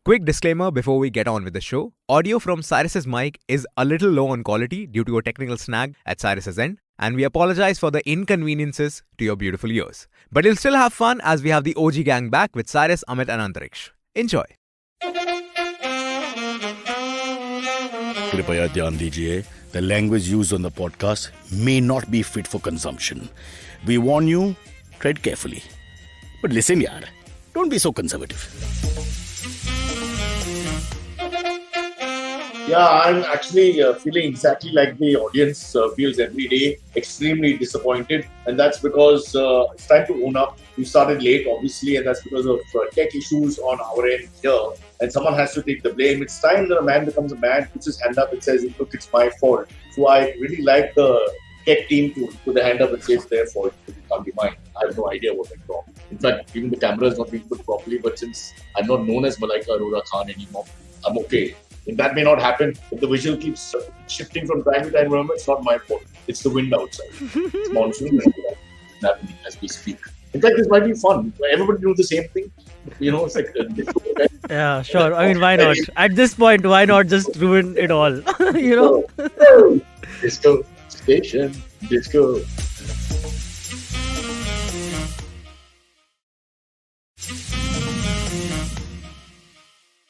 Quick disclaimer before we get on with the show. Audio from Cyrus's mic is a little low on quality due to a technical snag at Cyrus's end, and we apologize for the inconveniences to your beautiful ears. But you'll still have fun as we have the OG gang back with Cyrus, Amit and Antariksh. Enjoy. कृपया ध्यान दीजिए, the language used on the podcast may not be fit for consumption. We warn you, tread carefully. But listen yaar, don't be so conservative. Yeah, I'm actually feeling exactly like the audience feels every day, extremely disappointed. And that's because it's time to own up. We started late, obviously, and that's because of tech issues on our end here. And someone has to take the blame. It's time that a man becomes a man, puts his hand up and says, look, it's my fault. So I really like the tech team to put the hand up and say it's their fault. It can't be mine. I have no idea what went wrong. In fact, even the camera is not being put properly. But since I'm not known as Malaika Arora Khan anymore, I'm okay. If that may not happen, if the visual keeps shifting from time to time, remember, it's not my fault. It's the wind outside. It's monsoon. It's happening as we speak. In fact, this might be fun. Everybody do the same thing. You know, it's like... Yeah, sure. I mean, why not? At this point, why not just ruin it all? You know? Disco station. Disco.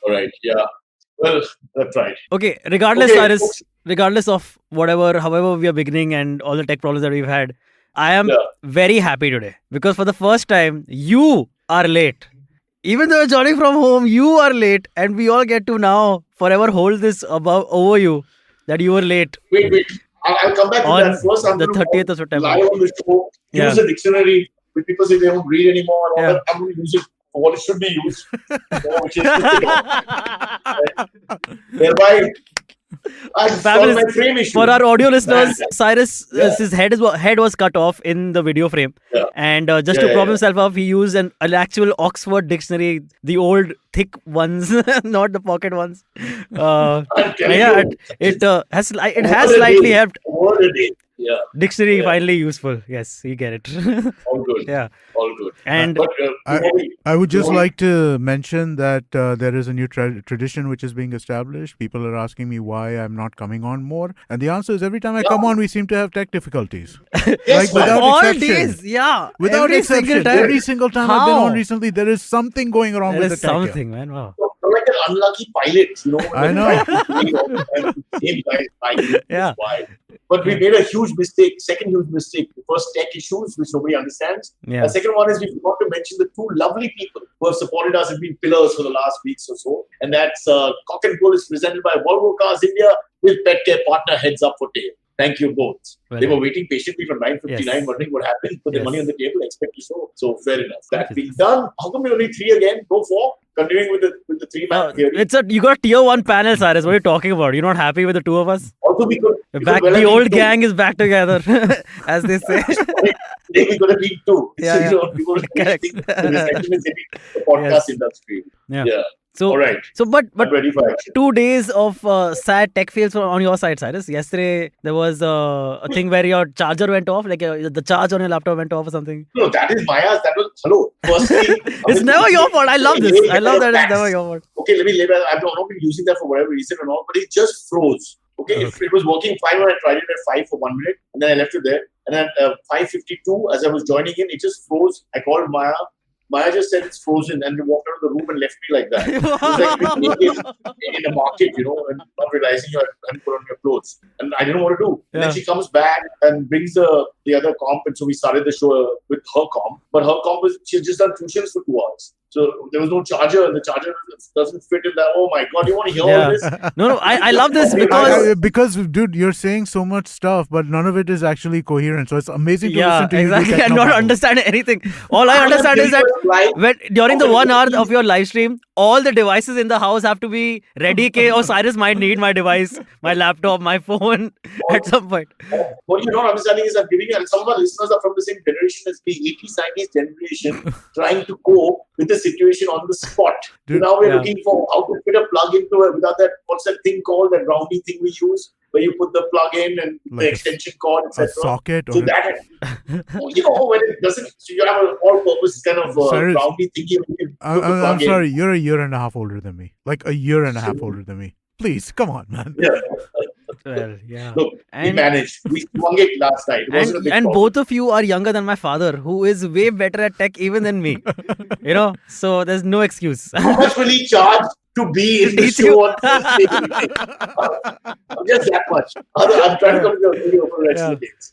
All right, yeah. Well, that's right. Okay, Cyrus, regardless of however we are beginning and all the tech problems that we've had, I am very happy today because for the first time, you are late. Even though you're joining from home, you are late and we all get to now forever hold this over you that you were late. Wait. I'll come back to that first. I'm the 30th of September. Live on the show, use a dictionary. When people say they don't read anymore, and all that, I'm going to use it for what it should be used. Which is thereby, my frame issue. For our audio listeners, Cyrus, his head was cut off in the video frame. Yeah. And just to prop himself up, he used an actual Oxford dictionary, the old thick ones, not the pocket ones. It has slightly helped. Yeah. Dictionary finally useful. Yes, you get it. All good. Yeah. All good. And I would just like to mention that there is a new tradition which is being established. People are asking me why I'm not coming on more. And the answer is every time I come on, we seem to have tech difficulties. Yes, without exception. Without every exception. Every single time I've been on recently, there is something going wrong with the tech. There is something, man. Wow. I'm like an unlucky pilot, you know. I know. Yeah. But we made a huge mistake. Second huge mistake. The first, tech issues, which nobody understands. Yeah. The second one is we forgot to mention the two lovely people who have supported us and been pillars for the last weeks or so. And that's Cock and Bull is presented by Volvo Cars India with Pet Care Partner Heads Up for Tail. Thank you both. Well, they were waiting patiently from 9:59, wondering what happened. Put the money on the table, expect to show. So fair enough. That being done, how come we only 3 again? Go 4. Continuing with the 3-man theory. You got tier 1 panel, Cyrus. What are you talking about? You're not happy with the two of us? Also, the old gang is back together, as they say. We could have been 2. Yeah, so, people correct. Think the reception is hitting the podcast industry. Yeah. So, all right. But I'm ready for action. 2 days of sad tech fails on your side, Cyrus. Yesterday, there was a thing where your charger went off, like the charge on your laptop went off or something. No, that is Maya's. That was, hello. Firstly, it's never your fault. I love this. I love that it's never your fault. Okay, let me I've not been using that for whatever reason or not, but it just froze. Okay, it was working fine when I tried it at 5 for 1 minute, and then I left it there. And then 5:52, as I was joining in, it just froze. I called Maya. Maya just said it's frozen and they walked out of the room and left me like that. It was like being naked in the market, you know, and not realizing you hadn't put on your clothes. And I didn't know what to do. And then she comes back and brings the other comp. And so we started the show with her comp. But her comp she's just done tuitions for 2 hours. So there was no charger and the charger doesn't fit in that. Oh my God, you want to hear all this? No, I love this because, dude, you're saying so much stuff, but none of it is actually coherent. So it's amazing to listen to exactly. you. I don't understand anything. All I understand is that during the 1 hour of your live stream, all the devices in the house have to be ready. Cyrus might need my device, my laptop, my phone at some point. What you're not understanding is I'm giving you, and some of our listeners are from the same generation as me, 80s, 90s generation, trying to cope with the situation on the spot. So now we're looking for how to fit a plug into it without that, what's that thing called, that roundy thing we use, where you put the plug in and Like the extension cord, a etc. socket. So Or that, when it doesn't, so you have an all-purpose kind of Cyrus, roundy thingy. When you put the I'm plug in. sorry. You're a year and a half older than me. Like a year and a half older than me. Please, come on, man. Yeah. Well, yeah. Look, we And managed. We swung it last night. It wasn't a big and problem. both of you are younger than my father, who is way better at tech even than me. So there's no excuse. How much will he charge to be in the Teach show you. on Thursday? Just that much. I'm trying to come to a video for the rest of the days.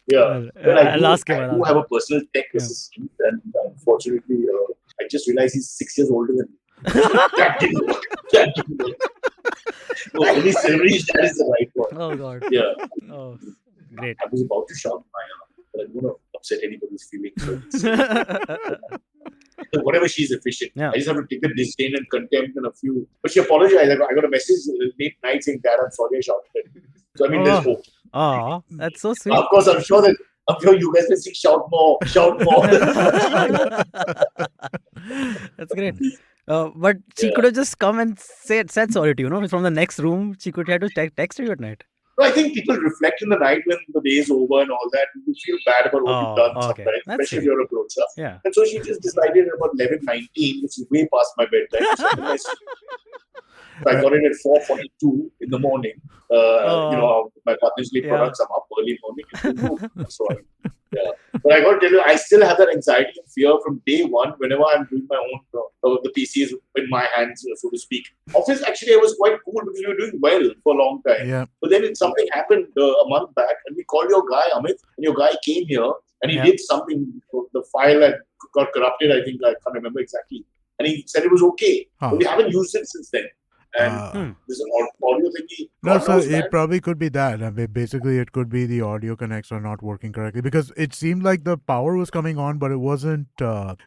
Yeah. Well, But I'll ask him. I do have a personal tech assistant, and unfortunately, I just realized he's 6 years older than me. That didn't work. That didn't work. No, Amit Silverie, that is the right one. Oh God. Yeah. Oh, great. I was about to shout my but I don't want to upset anybody's feelings. So whatever, she's efficient. Yeah. I just have to take the disdain and contempt and a few. But she apologized. I got a message late night saying, Dad, I'm sorry I shouted. So I mean, there's hope. Oh, that's so sweet. Of course, I'm sure you guys will say, shout more. That's great. But she could have just come and said sorry to you. From the next room, she could have to text you at night. No, I think people reflect in the night when the day is over and all that. You feel bad about what you've done Okay. sometimes, That's especially if sweet. you're a grown up. Yeah. And so she just decided at about 11:19, which is way past my bedtime. So I got it at 4:42 in the morning. My Patanjali products, I'm up early morning. So, but I got to tell you, I still have that anxiety and fear from day one whenever I'm doing my own, the PC is in my hands, so to speak. Office, actually, I was quite cool because we were doing well for a long time. Yeah. But then something happened a month back, and we called your guy, Amit, and your guy came here, and he did something. The file had got corrupted, I think. I can't remember exactly. And he said it was okay. But we haven't used it since then. And there's an audio thingy. No, so it probably could be that. I mean, basically, it could be the audio connects are not working correctly because it seemed like the power was coming on, but it wasn't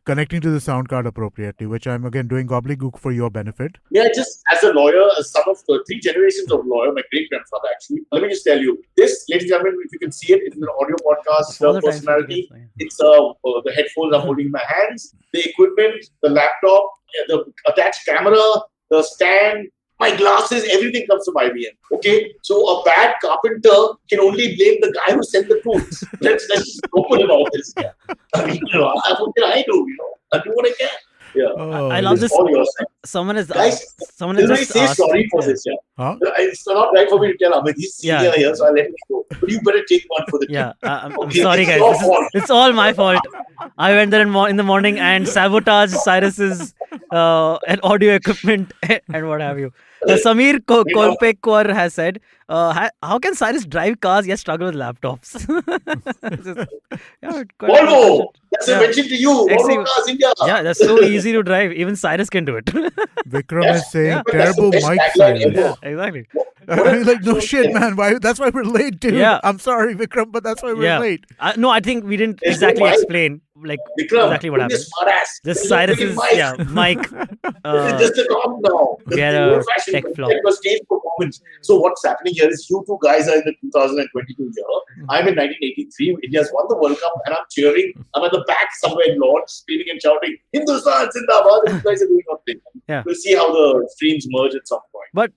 connecting to the sound card appropriately, which I'm again doing gobbledygook for your benefit. Yeah, just as a lawyer, a son of 3 generations of lawyer, my great-grandfather actually. Let me just tell you, this, ladies and gentlemen, if you can see it, it's an audio podcast personality. It's the headphones I'm holding in my hands, the equipment, the laptop, the attached camera, the stand, my glasses, everything comes from IBM. Okay, so a bad carpenter can only blame the guy who sent the tools. Let's just open about this. Yeah. I mean, what can I do? I do what I can. Yeah. I love this. Someone has just say asked. sorry for this. Yeah. Huh? It's not right for me to tell Amit. He's senior here, so I'll let him go. But you better take one for the team. Yeah, I'm Okay, sorry, it's guys. your fault. It's all my fault. I went there in the morning and sabotaged Cyrus's and audio equipment and what have you. Samir Kolpekwar has said, how can Cyrus drive cars yet struggle with laptops? Volvo! That's a mention to you. Volvo Cars India. Yeah, that's so easy to drive. Even Cyrus can do it. Vikram is saying but that's terrible the best mic tagline silence. ever. Exactly. I mean, like, no shit, man. That's why we're late, dude. Yeah. I'm sorry, Vikram, but that's why we're late. No, I think we didn't There's exactly no mic. explain Vikram, exactly what happened. Smart-ass. Just There's no Cyrus's freaking mic. mic. It's just a knob now. We had a tech flop. It was stage performance. So what's happening here is you two guys are in the 2022 year. I'm in 1983. India's won the World Cup and I'm cheering. I'm at the back somewhere in Lords, screaming and shouting, Hindustan, Zindabad. And you guys are doing nothing. Yeah. We'll see how the streams merge at some point. But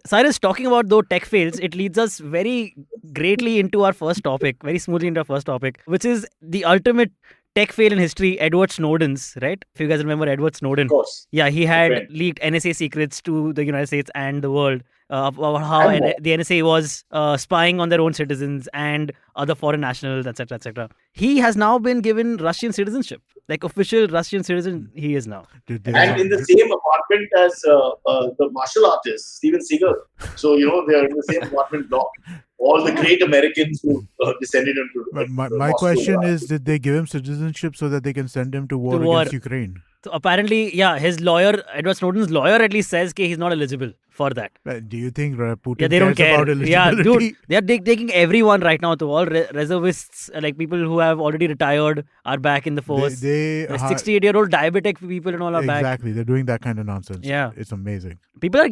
Cyrus, talking about though tech fails, it leads us very greatly into our first topic, very smoothly into our first topic, which is the ultimate tech fail in history, Edward Snowden's, right? If you guys remember Edward Snowden. Of course. Yeah, he had Okay. leaked NSA secrets to the United States and the world about how the NSA was spying on their own citizens and other foreign nationals, etc., etc. He has now been given Russian citizenship, like official Russian citizen he is now. And in the same apartment as the martial artist, Steven Seagal. So, they're in the same apartment block. All the great Americans who descended into My question is, did they give him citizenship so that they can send him to war against Ukraine? So apparently, his lawyer, Edward Snowden's lawyer, at least says he's not eligible for that. Do you think Putin They don't cares care. about eligibility? Dude, they are taking everyone right now to all reservists, like people who have already retired are back in the force. They 68-year-old diabetic people and all are back. Exactly. They're doing that kind of nonsense. Yeah. It's amazing. People are,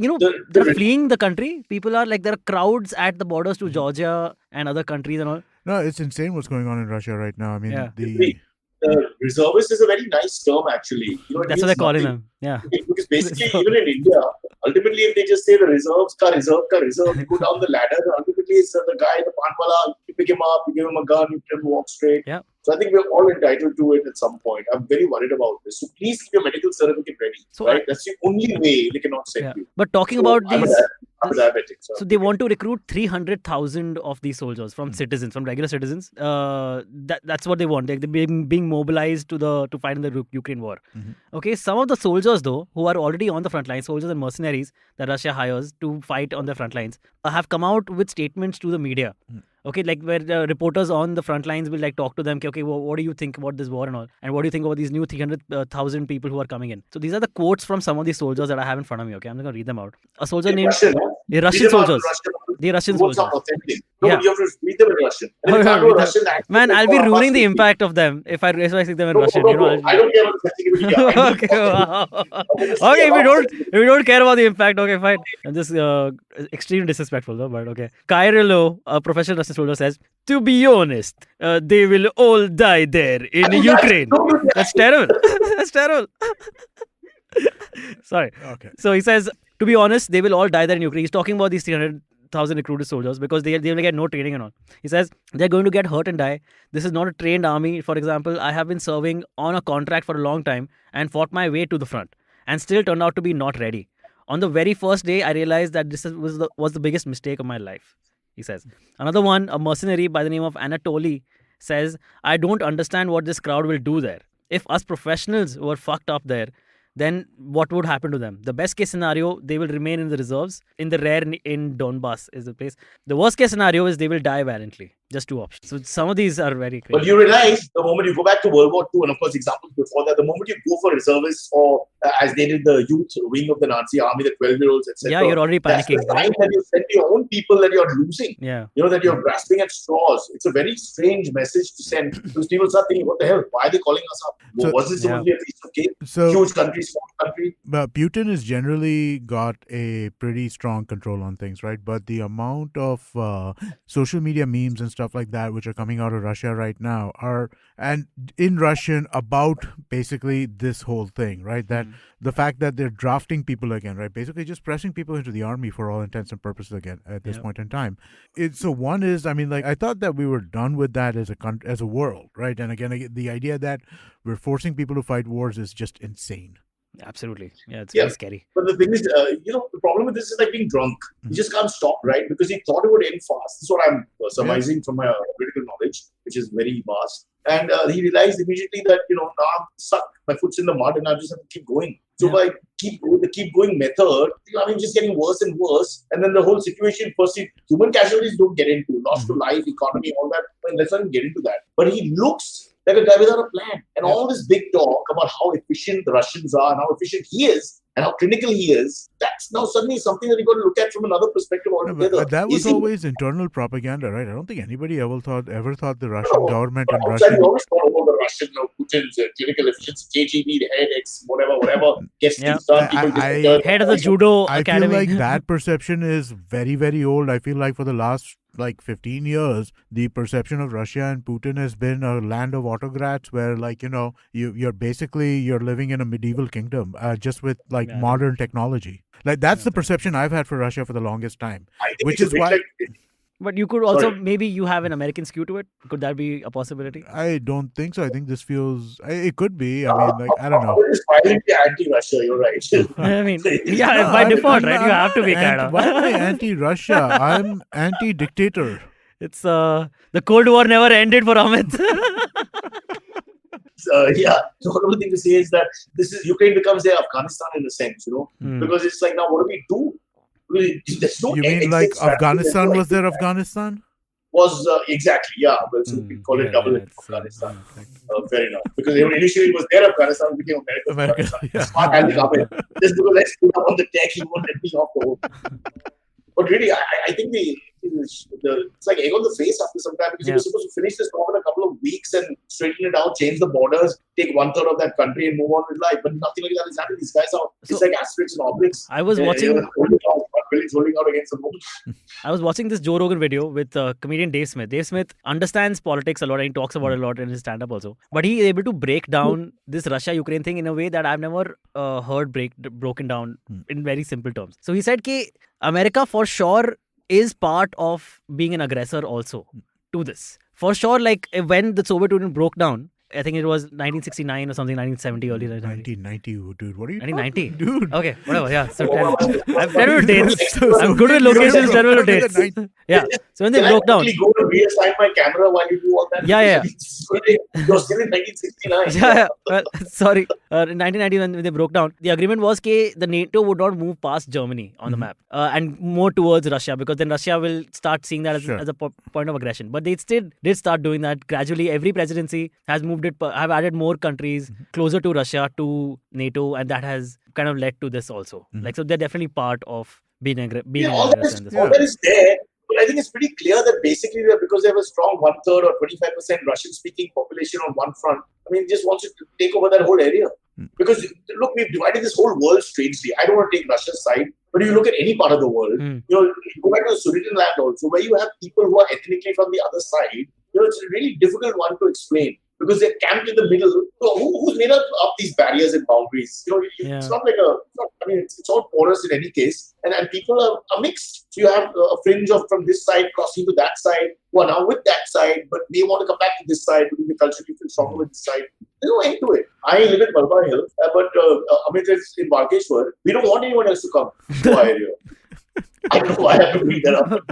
they're fleeing the country. People are there are crowds at the borders to Georgia and other countries and all. No, it's insane what's going on in Russia right now. I mean, reservist is a very nice term, actually. That's what they're calling them. Yeah. Because basically, even in India, Ultimately, if they just say the reserve, you go down the ladder, ultimately it's the guy, the panwala, you pick him up, you give him a gun, you tell him to walk straight. Yeah. So I think we're all entitled to it at some point. I'm very worried about this. So please keep your medical certificate ready. So right? That's the only way they cannot send you. But talking about I'm these... I'm a diabetic. So they want to recruit 300,000 of these soldiers from citizens, from regular citizens. That's what they want. They're being mobilized to fight in the Ukraine war. Okay, some of the soldiers though, who are already on the front lines, soldiers and mercenaries that Russia hires to fight on the front lines, have come out with statements to the media. Okay, like where the reporters on the front lines will like talk to them. Okay, well, what do you think about this war and all? And what do you think about these new 300,000 people who are coming in? So these are the quotes from some of these soldiers that I have in front of me. Okay, I'm not going to read them out. A soldier named... Russian soldiers. The Russian soldiers. No, but you have to read them in Russian. And if you have no Russian accent, man, I'll be ruining the impact of them if I see them in Russian. No, I don't care about the sensitivity. Okay, wow. Okay, if you don't care about the impact, okay, fine. I'm just extremely disrespectful though, but okay. Kyrilo, a professional Russian soldier, says, to be honest, they will all die there in Ukraine. That's terrible. That's terrible. Sorry. Okay. So he says, to be honest, they will all die there in Ukraine. He's talking about these 300,000 recruited soldiers because they will get no training and all. He says they're going to get hurt and die. This is not a trained army. For example, I have been serving on a contract for a long time and fought my way to the front and still turned out to be not ready. On the very first day, I realized that this was the biggest mistake of my life, he says. Another one, a mercenary by the name of Anatoly, says, I don't understand what this crowd will do there. If us professionals were fucked up there, then what would happen to them? The best case scenario, they will remain in the reserves. In the rare in Donbass is the place. The worst case scenario is they will die valiantly. Just two options. So some of these are very crazy. But you realize the moment you go back to World War II, and of course examples before that, the moment you go for reservists or as they did the youth wing of the Nazi army, the 12-year-olds, etc. Yeah, you're already panicking. That's the time that you send your own people that you're losing. Yeah. You know, that you're grasping at straws. It's a very strange message to send because people start thinking, what the hell? Why are they calling us up? So, was this supposed to be a piece of cake? So, huge country, small country. But Putin has generally got a pretty strong control on things, right? But the amount of social media memes and stuff like that, which are coming out of Russia right now, are and in Russian about basically this whole thing, right? That the fact that they're drafting people again, right? Basically just pressing people into the army for all intents and purposes again at this point in time. So one is, I mean, like I thought that we were done with that as a world, right? And again, the idea that we're forcing people to fight wars is just insane. Absolutely. Yeah, it's very scary. But the thing is, the problem with this is like being drunk. You just can't stop, right? Because he thought it would end fast. This is what I'm surmising from my critical knowledge, which is very vast. And he realized immediately that, now I'm stuck. My foot's in the mud and I just have to keep going. So by the keep going method, just getting worse and worse. And then the whole situation, firstly, human casualties don't get into. Loss to life, economy, all that. Let's not get into that. But he looks like a guy without a plan. And all this big talk about how efficient the Russians are and how efficient he is and how clinical he is, that's now suddenly something that you've got to look at from another perspective altogether. But that was always internal propaganda, right? I don't think anybody ever thought the Russian government and Russian... We always thought about the Russian, Putin's clinical efficiency, KGB, the head, whatever, gets things done. Head of the judo academy. I feel like that perception is very, very old. I feel like for the last 15 years, the perception of Russia and Putin has been a land of autocrats where you're living in a medieval kingdom, just with modern technology. Like that's the perception I've had for Russia for the longest time, which is why. But you could also, maybe you have an American skew to it. Could that be a possibility? I don't think so. I think this feels, it could be. I mean, I don't know. It's violently anti-Russia, you're right. I mean, by default, right? You have to be kind of. Why am I anti-Russia? I'm anti-dictator. It's, the Cold War never ended for Amit. So one of the things to say is that Ukraine becomes their Afghanistan in a sense, because it's like, now what do we do? There's no you mean like Afghanistan was their Afghanistan? Was exactly, yeah. Well, so we call it double Afghanistan. Fair enough. Because initially it was their Afghanistan, it became America's Afghanistan. Just because I stood up on the deck, he won't let me off the hook. But really, I think it's like egg on the face after some time because he was supposed to finish this war in a couple of weeks and straighten it out, change the borders, take 1/3 of that country and move on with life. But nothing like that is happening. These guys are, it's like asterisks and obliques. I was watching... buildings holding out against the moon. I was watching this Joe Rogan video with comedian Dave Smith. Dave Smith understands politics a lot and he talks about it a lot in his stand-up also. But he is able to break down this Russia-Ukraine thing in a way that I've never heard broken down in very simple terms. So he said that America for sure is part of being an aggressor also to this. For sure, like when the Soviet Union broke down, I think it was 1969 or something, 1970, early 1990, dude. What are you 1990? Dude. Okay, whatever. Yeah. So I'm terrible with dates. I'm good with locations, terrible with dates. Yeah. So when they broke down. Go to reassign my camera while you do all that. Yeah. You're still in 1969. Yeah. Well, sorry. In 1990 when they broke down, the agreement was that the NATO would not move past Germany on the map and more towards Russia, because then Russia will start seeing that as a point of aggression. But they still did start doing that gradually. Every presidency has moved it, have added more countries closer to Russia, to NATO, and that has kind of led to this also. Like, so they're definitely part of being an all aggressor. that is there. But I think it's pretty clear that basically because they have a strong 1/3 or 25% Russian-speaking population on one front, I mean, just wants to take over that whole area. Because look, we've divided this whole world strangely. I don't want to take Russia's side, but if you look at any part of the world, you go back to the Sudetenland also, where you have people who are ethnically from the other side. It's a really difficult one to explain. Because they're camped in the middle. So who's made up these barriers and boundaries? It's not like it's all porous in any case. And people are mixed. So you have a fringe from this side crossing to that side, who are now with that side, but they want to come back to this side because the culture feel stronger with this side. There's no end to it. I live in Malba Hill, but Amit is in Barkeshwar. We don't want anyone else to come to our area. I don't know why I have to bring that up.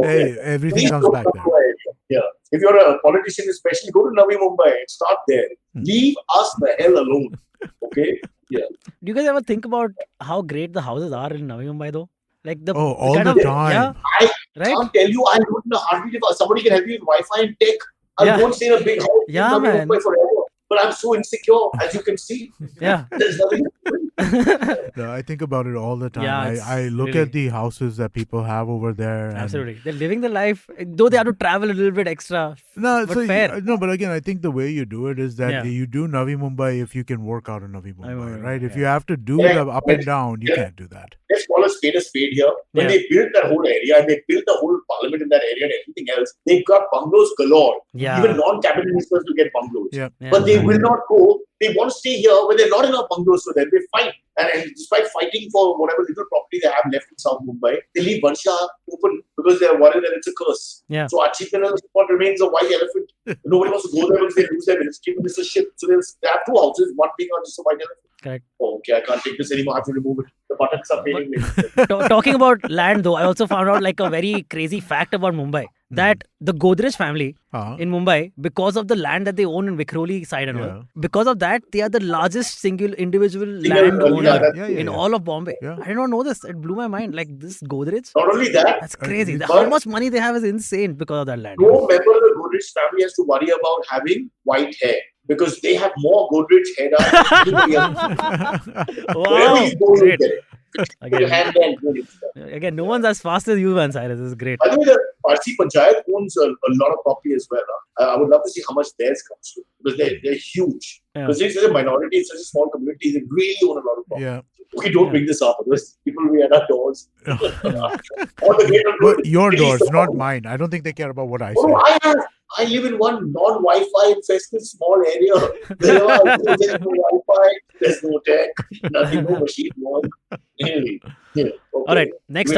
Hey, everything comes back there. Yeah. If you're a politician, especially, go to Navi Mumbai and start there. Leave us the hell alone. Okay? Yeah. Do you guys ever think about how great the houses are in Navi Mumbai though? Like all the time. I can't tell you, I don't know hardly if somebody can help me with Wi-Fi and tech. I won't stay in a big house in Navi Mumbai forever. But I'm so insecure, as you can see. Yeah. There's nothing. No, I think about it all the time. Yeah, I look really at the houses that people have over there. Absolutely. They're living the life, though they have to travel a little bit extra. No, but fair. No, but again, I think the way you do it is that you do Navi Mumbai if you can work out in Navi Mumbai, right? If you have to do the up and down, you can't do that. Let's call a spade here. When they built that whole area and they built the whole parliament in that area and everything else, they've got bungalows galore. Yeah. Even non-cabinet ministers will get bungalows. Yeah. But they will not go. They want to stay here when they're not enough bungalows for them. They fight. And despite fighting for whatever little property they have left in South Mumbai, they leave Varsha open because they're worried that it's a curse. Yeah. So our chief minister's spot remains a white elephant. Nobody wants to go there because they lose their ministership. So they have two houses, one being just a white elephant. Correct. Oh, okay, I can't take this anymore. I have to remove it. The buttons are failing me. Talking about land though, I also found out like a very crazy fact about Mumbai. That the Godrej family in Mumbai, because of the land that they own in Vikhroli side and all, because of that, they are the largest single individual landowner in all of Bombay. Yeah. I did not know this. It blew my mind. Like this Godrej. Not only that, That's crazy. How much money they have is insane because of that land. No member of the Godrej family has to worry about having white hair because they have more Godrej hair than anybody else. Wow. Great. Again, no one's as fast as you, man, Cyrus. This is great. By the way, the Parsi Panchayat owns a lot of property as well. I would love to see how much theirs comes to because they're huge. Because it's such a minority, it's such a small community, they really own a lot of property. Yeah. Okay, don't bring this up because people will be at our doors. But your doors, not mine. I don't think they care about what I say. I live in one non-Wi-Fi infested small area. There's no Wi-Fi, there's no tech, nothing, no machine, no. Anyway, okay. All right, next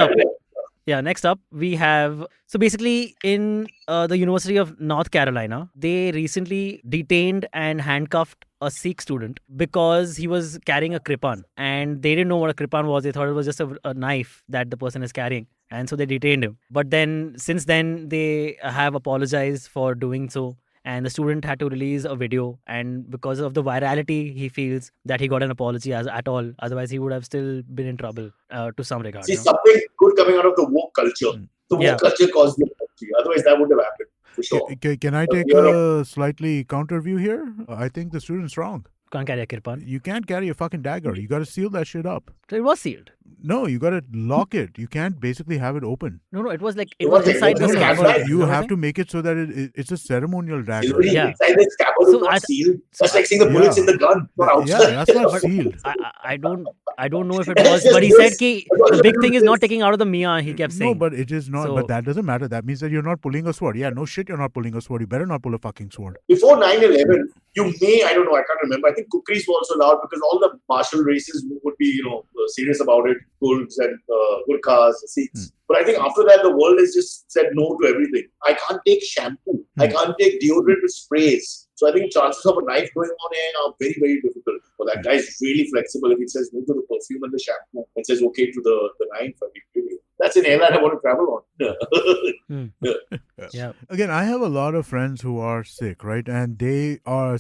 up, we have... So basically, in the University of North Carolina, they recently detained and handcuffed a Sikh student because he was carrying a kirpan. And they didn't know what a kirpan was. They thought it was just a knife that the person is carrying. And so they detained him. But then, since then, they have apologized for doing so. And the student had to release a video. And because of the virality, he feels that he got an apology at all. Otherwise, he would have still been in trouble to some regard. See, something good coming out of the woke culture. The woke culture caused the apology. Otherwise, that wouldn't have happened. For sure. Can I take a slightly counter view here? I think the student's wrong. Can't carry a kirpan. You can't carry a fucking dagger. You got to seal that shit up. So it was sealed. No, you got to lock it. You can't basically have it open. No, it was like it was inside the scabbard. You have to make it so that it's a ceremonial dagger. Inside the scabbard is not sealed. That's like seeing the bullets in the gun. Yeah, that's not sealed. I don't I don't know if it was, but he said ki the big thing is not taking out of the Mia. He kept saying. No, but it is not. So- But that doesn't matter. That means that you're not pulling a sword. Yeah, no shit, you're not pulling a sword. You better not pull a fucking sword. Before 9/11, you may, I don't know, I can't remember. I think kukris were also allowed because all the martial races would be, serious about it. Kurds and Gurkhas, Sikhs. But I think after that, the world has just said no to everything. I can't take shampoo. I can't take deodorant with sprays. So I think chances of a knife going on here are very, very difficult. But that guy is really flexible. If it says no to the perfume and the shampoo, it says okay to the knife. I mean, that's an airline I want to travel on. Yeah. Again, I have a lot of friends who are Sikh, right? And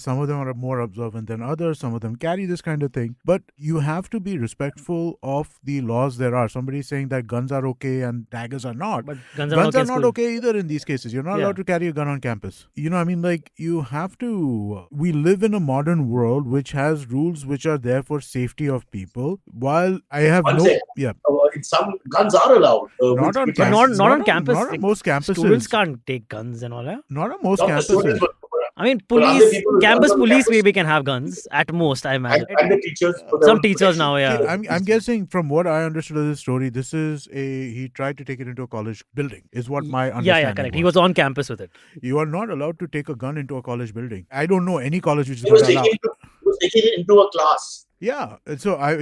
some of them are more observant than others. Some of them carry this kind of thing. But you have to be respectful of the laws there are. Somebody's saying that guns are okay and daggers are not. But guns are Guns okay are in not school. okay either in these cases. You're not Yeah. allowed to carry a gun on campus. You have to... We live in a modern world which has rules which are there for safety of people. While I have One no... sec. Yeah. In some guns are allowed. Not on which campus. Not on campus. Not on most campuses. Students can't take guns and all that. Not on most not the campuses. students, but I mean, But other police, people with campus guns on police campus- maybe can have guns at most, I imagine. and the teachers. for their Some own teachers protection. now, yeah. I'm guessing from what I understood of this story, he tried to take it into a college building, is what my understanding Yeah, correct. He was on campus with it. You are not allowed to take a gun into a college building. I don't know any college which is He was not allowed. taking it into a class. Yeah, so I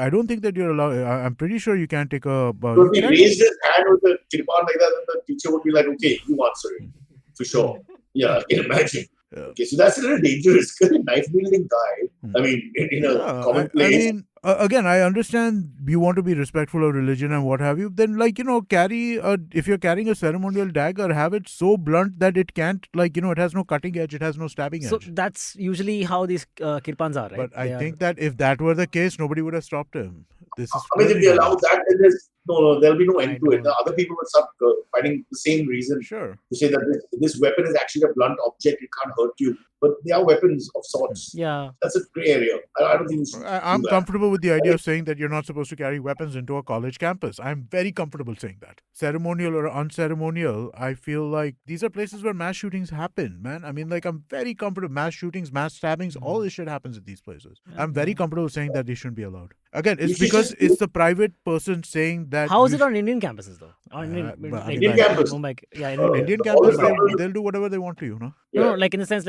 don't think that you're allowed. I'm pretty sure you can't take a. So if he raised his hand with the kirpan like that, then the teacher would be like, okay, you answer it. For sure. Yeah, I can imagine. Yeah. Okay, so that's a little dangerous because a knife-wielding guy, I mean, in a common place. Again, I understand you want to be respectful of religion and what have you. Then, if you're carrying a ceremonial dagger, have it so blunt that it can't, it has no cutting edge, it has no stabbing So edge. that's usually how these kirpans are, right? But I think that if that were the case, nobody would have stopped him. This is. I mean, if we clearly allow wrong. that, then there'll be no end to it. don't- The other people will start finding the same reason Sure. to say that this weapon is actually a blunt object, it can't hurt you. But they are weapons of sorts. Yeah. That's a grey area. I don't think you should I'm do that. comfortable with the idea of saying that you're not supposed to carry weapons into a college campus. I'm very comfortable saying that. Ceremonial or unceremonial, I feel like these are places where mass shootings happen, man. I mean, I'm very comfortable. Mass shootings, mass stabbings, all this shit happens at these places. I'm very comfortable saying that they shouldn't be allowed. Again, it's You should because just- it's the private person saying that. How is you it on Indian campuses, though? On Indian campus. Mumbai. Yeah, Indian all campus, the government- they'll do whatever they want to, No, Yeah. like in the sense,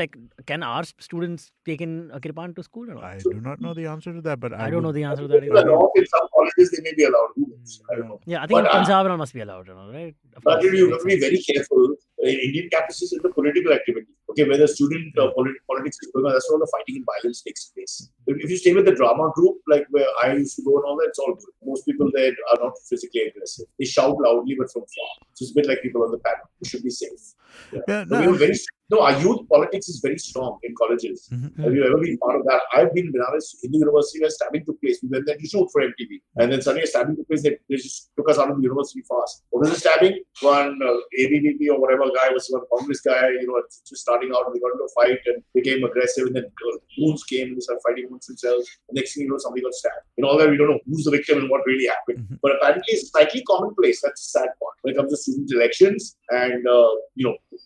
can our students take in a kirpan to school or not? I do not know the answer to that, but I don't know would- the answer to that People are either. wrong. In some colleges, they may be allowed. Who knows? I don't know. Yeah, I think in But, Punjab it must be allowed, right? Of But course, you makes have to be sense. very careful. In Indian campuses, it's a political activity. Okay, where the student politics is going on, that's where all the fighting and violence takes place. If you stay with the drama group, like where I used to go and all that, it's all good. Most people there are not physically aggressive. They shout loudly, but from far. So it's a bit like people on the panel. We should be safe. Yeah, But we were our youth politics is very strong in colleges. Mhm. Have you ever been part of that? I've been when I was in the university where stabbing took place. We went there to shoot for MTV. And then suddenly a stabbing took place. They just took us out of the university fast. What was the stabbing? One ABVP or whatever guy was one Congress guy, just starting out and they got into a fight and became aggressive. And then goons came and they started fighting amongst themselves. The next thing you know, somebody got stabbed. In all that, we don't know who's the victim and what really happened. Mhm. But apparently it's slightly commonplace. That's the sad part. When it comes to student elections and,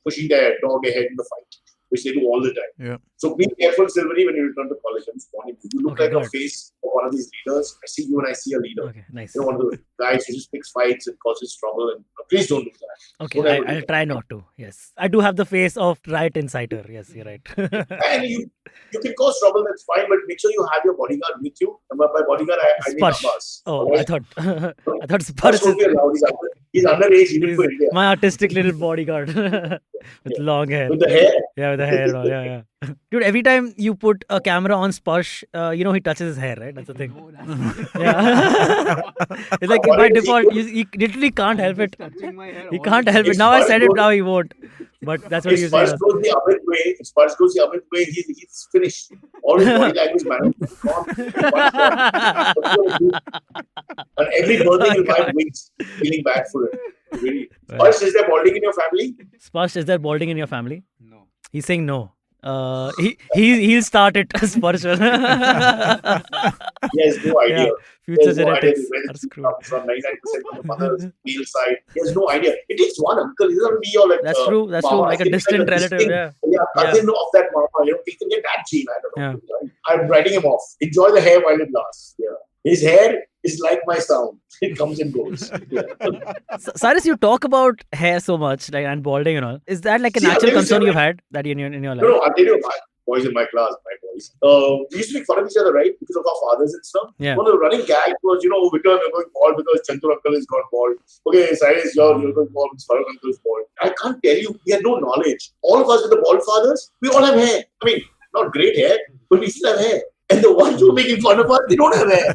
pushing their dog ahead in the fight, which they do all the time. Yeah. So be careful, Silverie, when you return to college. I'm just warning you. You look Okay, like a good. face of one of these leaders. I see you and I see a leader. Okay, nice. One of those guys who just picks fights and causes trouble. And please don't do that. Okay, Don't ever do I'll that. try not to. Yes. I do have the face of right inciter. Yes, you're right. And you can cause trouble, that's fine, but make sure you have your bodyguard with you. And by bodyguard, I mean Sparsh. Abbas. Oh, I thought That's Sparsh don't be is allowed. He's underage even for India. my artistic little bodyguard with long hair. With the hair. Yeah, with the hair and all. Yeah. Dude, every time you put a camera on Sparsh, he touches his hair, right? That's the thing. Yeah. It's like by default, you literally can't help it. He can't help it. Now I said it, now he won't. But that's what If you Sparsh say. goes the Amit way, he's finished. All his body language management is gone. And every birthday he'll buy wigs, feeling bad for it. Really. Right. Sparsh, is there balding in your family? Sparsh, is there balding in your family? No. He's saying no. He'll start it, Sparsh. He has no idea. Yeah. Future He has no idea genetics where are it's screwed. come from 99% on the mother's male side. He has no idea. It takes one uncle. It doesn't be your That's true. That's true. mama. Like a It's distant relative. distinct, Yeah. cousin of that mama. You can get that gene. I don't know. Yeah. I'm writing him off. Enjoy the hair while it lasts. Yeah. His hair is like my sound. It comes and goes. Yeah. Cyrus, you talk about hair so much, like, and balding and all. Is that like a See, I'll natural tell you concern something. you've had that in your life? No, I'll tell you, my boys in my class, we used to make fun of each other, right? Because of our fathers and stuff. Yeah. One of the running gag was, Vikram, you're going bald because Chantu uncle is gone bald. Okay, Cyrus, you're going bald because Farooq uncle is bald. I can't tell you, we had no knowledge. All of us with the bald fathers, we all have hair. I mean, not great hair, but we still have hair. And the ones who are making fun of us, they don't have hair.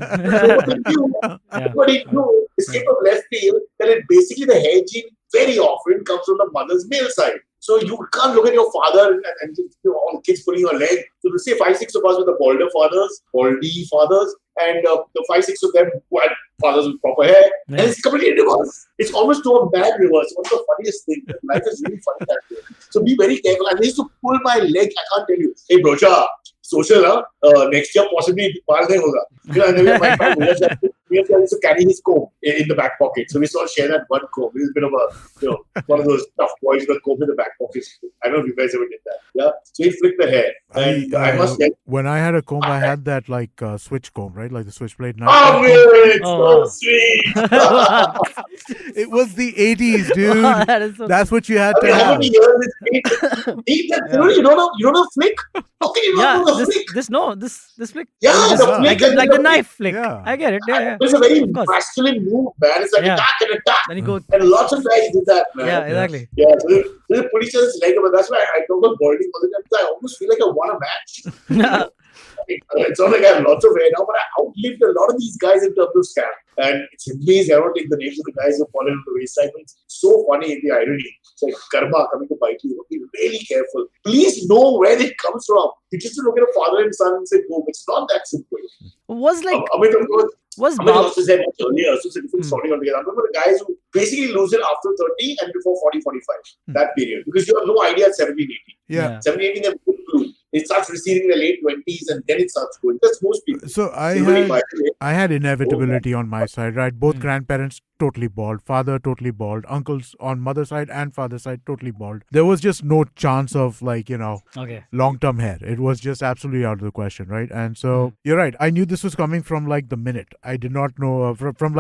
So what they do, escape of left field, then basically the hair gene very often comes from the mother's male side. So you can't look at your father and all the kids pulling your leg. So to say 5-6 of us with the baldy fathers, and the 5-6 of them who had fathers with proper hair. Yeah. And it's completely reverse. It's almost to a bad reverse. One of the funniest things. Life is really funny that way. So be very careful. And they used to pull my leg. I can't tell you. Hey, brocha, social, next year possibly baal nahi hoga. And then we have to carry his comb in the back pocket. So we sort of share that one comb. He's a bit of a, one of those tough boys with a comb in the back pocket. I don't know if you guys ever did that. Yeah. So he flicked the hair. And I must get. When I had a comb, I had that like switch comb, right? Like the switchblade knife. Oh, man, it's Oh, so sweet. It was the 80s, dude. that is so That's what you had I to mean, how have. many years it's been? You don't know flick? How can you not know the flick? this flick. Yeah, This- the flick and like the the knife flick. Yeah. I get it. Yeah. It's a very Of course. masculine move, man. It's like Yeah. attack and attack. Then you go. And lots of guys did that, man. Yeah, exactly. Yeah, so they put each other's leg up, and that's why I talk about balding all the time. Because I almost feel like I won a match. It's not like I have lots of hair now, but I outlived a lot of these guys in terms of scam. And it's amazing. I don't take the names of the guys who fall into the wayside, but it's so funny in the irony. It's like karma coming to bite you. Be really careful. Please know where it comes from. You just look at a father and son and say, boom. It's not that simple. Was like Amit, of course, was Amit Bob. lost his head much earlier, so it's a different story altogether. I remember the guys who basically lose it after 30 and before 40, 45. That period. Because you have no idea at 17, 18. Yeah. 17, 18, they have no clue. It starts receding in the late 20s and then it starts going. That's most people. So Everybody by the way. I had inevitability on my side, right? Both grandparents totally bald, father totally bald, uncles on mother's side and father's side totally bald. There was just no chance of Okay. long-term hair. It was just absolutely out of the question, right? And so you're right. I knew this was coming from like the minute. I did not know from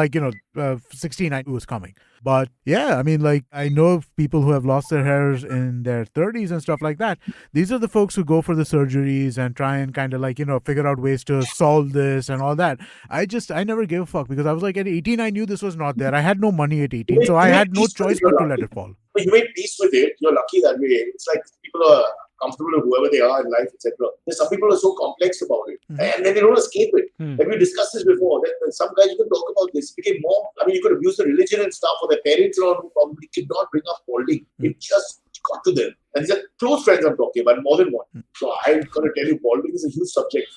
16 I knew it was coming. But yeah, I mean, like I know of people who have lost their hairs in their 30s and stuff like that. These are the folks who go for the surgeries and try and kind of figure out ways to solve this and all that. I never gave a fuck because I was like at 18 I knew this was not there. I had no money at 18, so I had no choice but to let it fall. But you made peace with it. You're lucky that way. It's like people are comfortable with whoever they are in life, etc. Some people are so complex about it, and then they don't escape it. Like we discussed this before. That some guys you can talk about this became more. I mean, you could abuse the religion and stuff, or their parents and all who probably could not bring up balding. It just got to them, and these are close friends I'm talking about, more than one. So I'm gonna tell you, balding is a huge subject.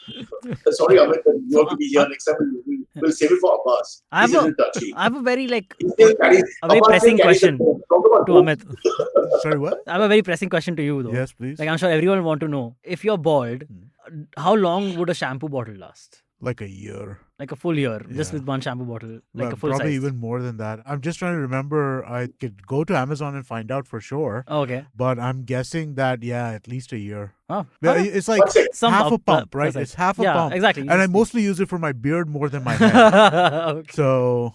Sorry, Amit, you have to be here next time. We'll save it for Abbas. I have He's a little touchy. I have a very He still carries- a very Abbas pressing still carries the question phone. Talk about to phone. Amit. Sorry, what? I have a very pressing question to you though. Yes, please. Like I'm sure everyone want to know, if you're bald, how long would a shampoo bottle last? Like a year. Like a full year, just Yeah. with one shampoo bottle, like Well, a full probably size. even more than that. I'm just trying to remember. I could go to Amazon and find out for sure. Oh, okay. But I'm guessing that, at least a year. Oh, Yeah, huh. it's like One second. Some half a pump, pump, per right? se. It's half a Yeah, pump. exactly. And I mostly use it for my beard more than my hair. Okay. So,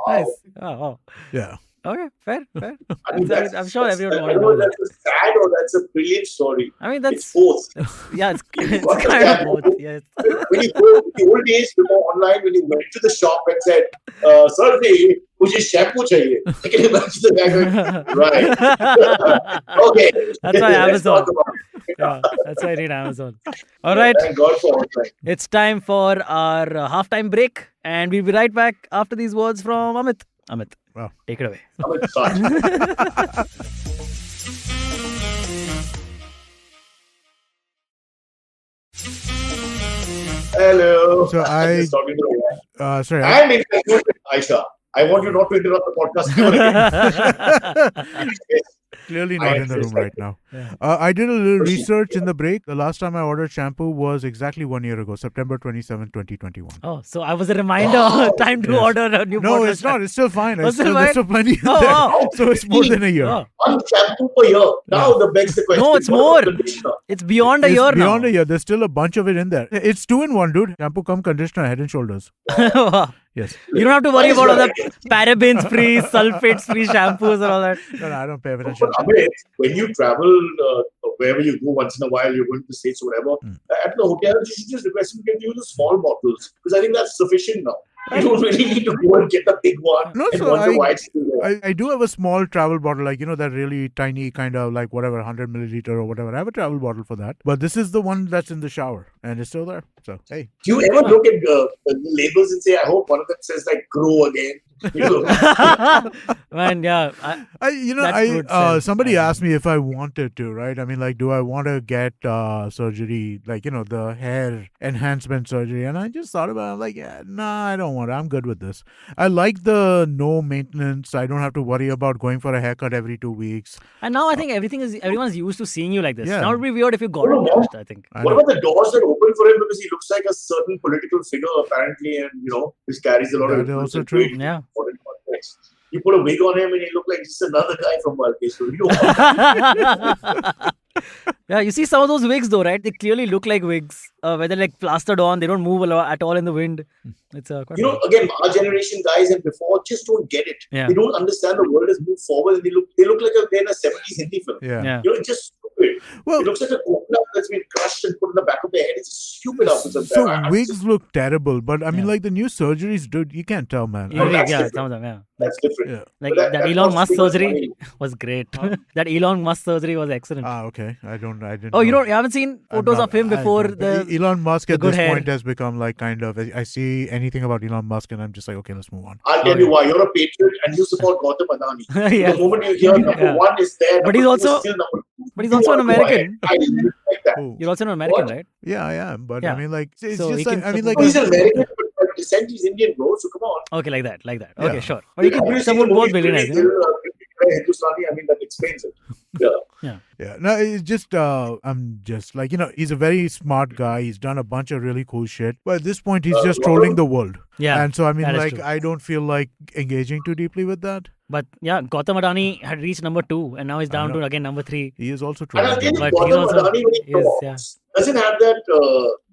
Nice. Oh. yeah. Okay, fair. I mean, I'm sure everyone I wants don't to know know if that. that's a sad or that's a brilliant story. I mean, It's that's both. yeah, it's got the kind of shampoo. both. Yes. When you go the old days before online, when you went to the shop and said, "Sir, mujhe shampoo chahiye," I can imagine the guy going, "Right, okay." That's why Let's Amazon. talk about it. Yeah, that's why I need Amazon. All right, Thank God for online. it's time for our halftime break, and we'll be right back after these words from Amit. Amit, Wow. take it away. Amit, start. Hello. So I'm just talking to you. sorry. And interview with Aisha. I want you not to interrupt the podcast ever again. Clearly not in the room right now. I did a little research in the break. The last time I ordered shampoo was exactly 1 year ago, September 27, 2021. Oh, so I was a reminder. Time to order a new No, bottle. it's not. It's still fine. Oh, still There's fine? still plenty Oh, there. wow. So it's more than a year. Oh. One shampoo per year. Now the begs the question. No, it's what more. about conditioner? It's beyond a It's year beyond now. a year. There's still a bunch of it in there. It's 2-in-1, dude. Shampoo cum conditioner, Head and Shoulders. Yes. You don't have to worry That is about all the right. parabens free, sulfates free shampoos and all that. No, I don't pay attention. But Amit, when you travel wherever you go, once in a while, you're going to the States or whatever, at the hotel, you should just request them to give you the small bottles because I think that's sufficient now. You don't really need to go and get the big one No, and so wonder why it's still there. I do have a small travel bottle, like, that really tiny kind of like whatever, 100 milliliter or whatever. I have a travel bottle for that. But this is the one that's in the shower and it's still there. So, hey. Do you ever look at the labels and say, I hope one of them says like grow again? You know? Man, yeah. That's good sense. Somebody asked me if I wanted to, right? I mean, like, do I want to get surgery, like, the hair enhancement surgery? And I just thought about it. I'm like, yeah, nah, I don't want it. I'm good with this. I like the no maintenance. I don't have to worry about going for a haircut every 2 weeks. And now I think everyone's used to seeing you like this. Yeah. Now it would be weird if you got it first, I think. I What know. about the doors that open for him because he looks like a certain political figure apparently, and which carries a lot of That is influence also and true. weight in Yeah. foreign context. You put a wig on him and he look like just another guy from Balkis. So you don't want Yeah, you see some of those wigs though, right? They clearly look like wigs. Whether like plastered on, they don't move a lot at all in the wind. It's quite again, our generation guys and before just don't get it. Yeah. They don't understand the world has moved forward and they look like they're in a 70s Hindi film. Yeah. It's just stupid. Well, It looks like a coconut that's been crushed and put in the back of their head. It's stupid outfits of so that. wigs look terrible, but I mean, Yeah. like the new surgeries, dude, you can't tell, man. Yeah, that's yeah, different. some of them, yeah. That's different. Yeah. Like But that that Elon costs Musk too much surgery money. was great. That Elon Musk surgery was excellent. Okay. I didn't. Oh, you know. haven't seen I'm photos not- of him I before don't. the Elon Musk at good this hair. point has become like kind of. I see anything about Elon Musk and I'm just like, okay, let's move on. I'll tell you why. You're a patriot and you support Gautam Adani. Yeah. The moment you hear number Yeah. one is there, But number he's two also- is still number two. but he's You also an want to go American. ahead. I didn't like that. Oh. You're also an American, What? right? Yeah, I am. But Yeah. I mean, like, it's So he just like, can I mean, support- like, No, he's an American, but descent is Indian, bro. So come on. Okay, like that. Yeah. Okay, sure. Or you Have can you seen support the both movie billionaires. Pretty Hindustani? I mean, that explains it. Yeah. yeah. No, it's just, I'm just like, he's a very smart guy. He's done a bunch of really cool shit. But at this point, he's just trolling the world. Yeah, And so, I mean, that is like, true. I don't feel like engaging too deeply with that. But yeah, Gautam Adani had reached number 2 and now he's down know. to again number 3. He is also And trolling. again, But Gautam he's also- Adani, when he yes, talks, doesn't have that.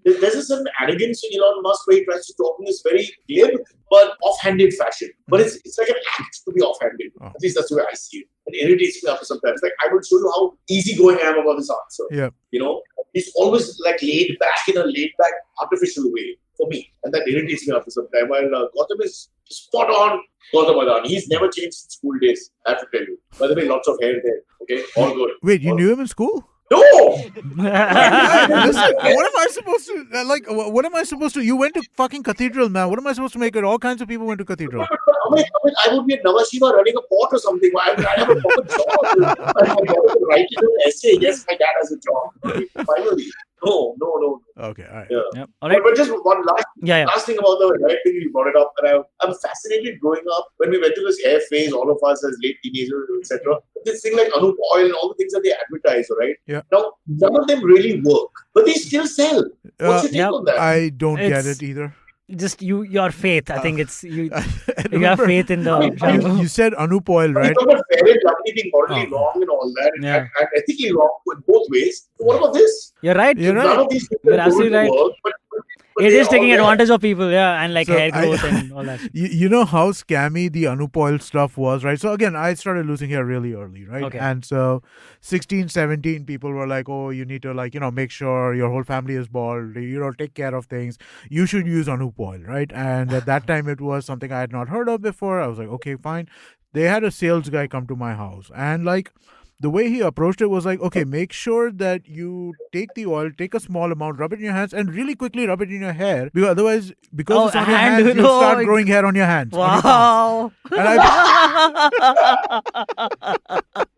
There's a certain arrogance in Elon Musk where he tries to talk in this very glib but offhanded fashion. But it's like an act to be offhanded. Oh. At least that's the way I see it. It irritates me after sometimes. Like, I will show you how easygoing I am about this answer. Yeah. He's always like laid back in a laid back, artificial way for me. And that irritates me after some time. While Gautam is spot on Gautam Adani. He's never changed since school days, I have to tell you. By the way, lots of hair there. Okay, all good. Wait, you knew him in school? No! Listen, what am I supposed to what am I supposed to? You went to fucking cathedral, man. What am I supposed to make it? All kinds of people went to cathedral. I would be at Navashiva running a port or something. I have a proper job. I have write it in an essay. Yes, my dad has a job. Finally. No. Okay, all right. Yeah. Yep. All right. But just one last thing about the hair thing, you brought it up. And I'm fascinated growing up when we went to this hair phase, all of us as late teenagers, etc. This thing like Anup Oil and all the things that they advertise, right? Yeah. Now, none of them really work, but they still sell. What's your take on that? I don't get It's- it either. Just your faith. I think it's you. I You have remember faith in the. you said Anup Oil, You right? talk about fair and lovely being morally wrong and all that, Yeah. and ethically wrong in both ways. So what about this? You're right. You're right. None of these things You're are absolutely going to right. work, but It they're is taking all there. advantage of people, yeah, and like So hair I- growth and all that. You know how scammy the Anup Oil stuff was, right? So again, I started losing hair really early, right? Okay. And so 16, 17 people were like, oh, you need to make sure your whole family is bald, take care of things. You should use Anup Oil, right? And at that time, it was something I had not heard of before. I was like, okay, fine. They had a sales guy come to my house and the way he approached it was like, okay, make sure that you take the oil, take a small amount, rub it in your hands, and really quickly rub it in your hair. Because otherwise, Oh, it's on your hand, hands, you'll no, start like- growing hair on your hands. on your palms. Wow.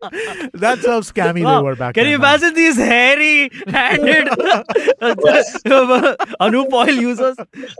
And That's how scammy Wow. they were back Can then. you man. imagine these hairy-handed Anup oil users?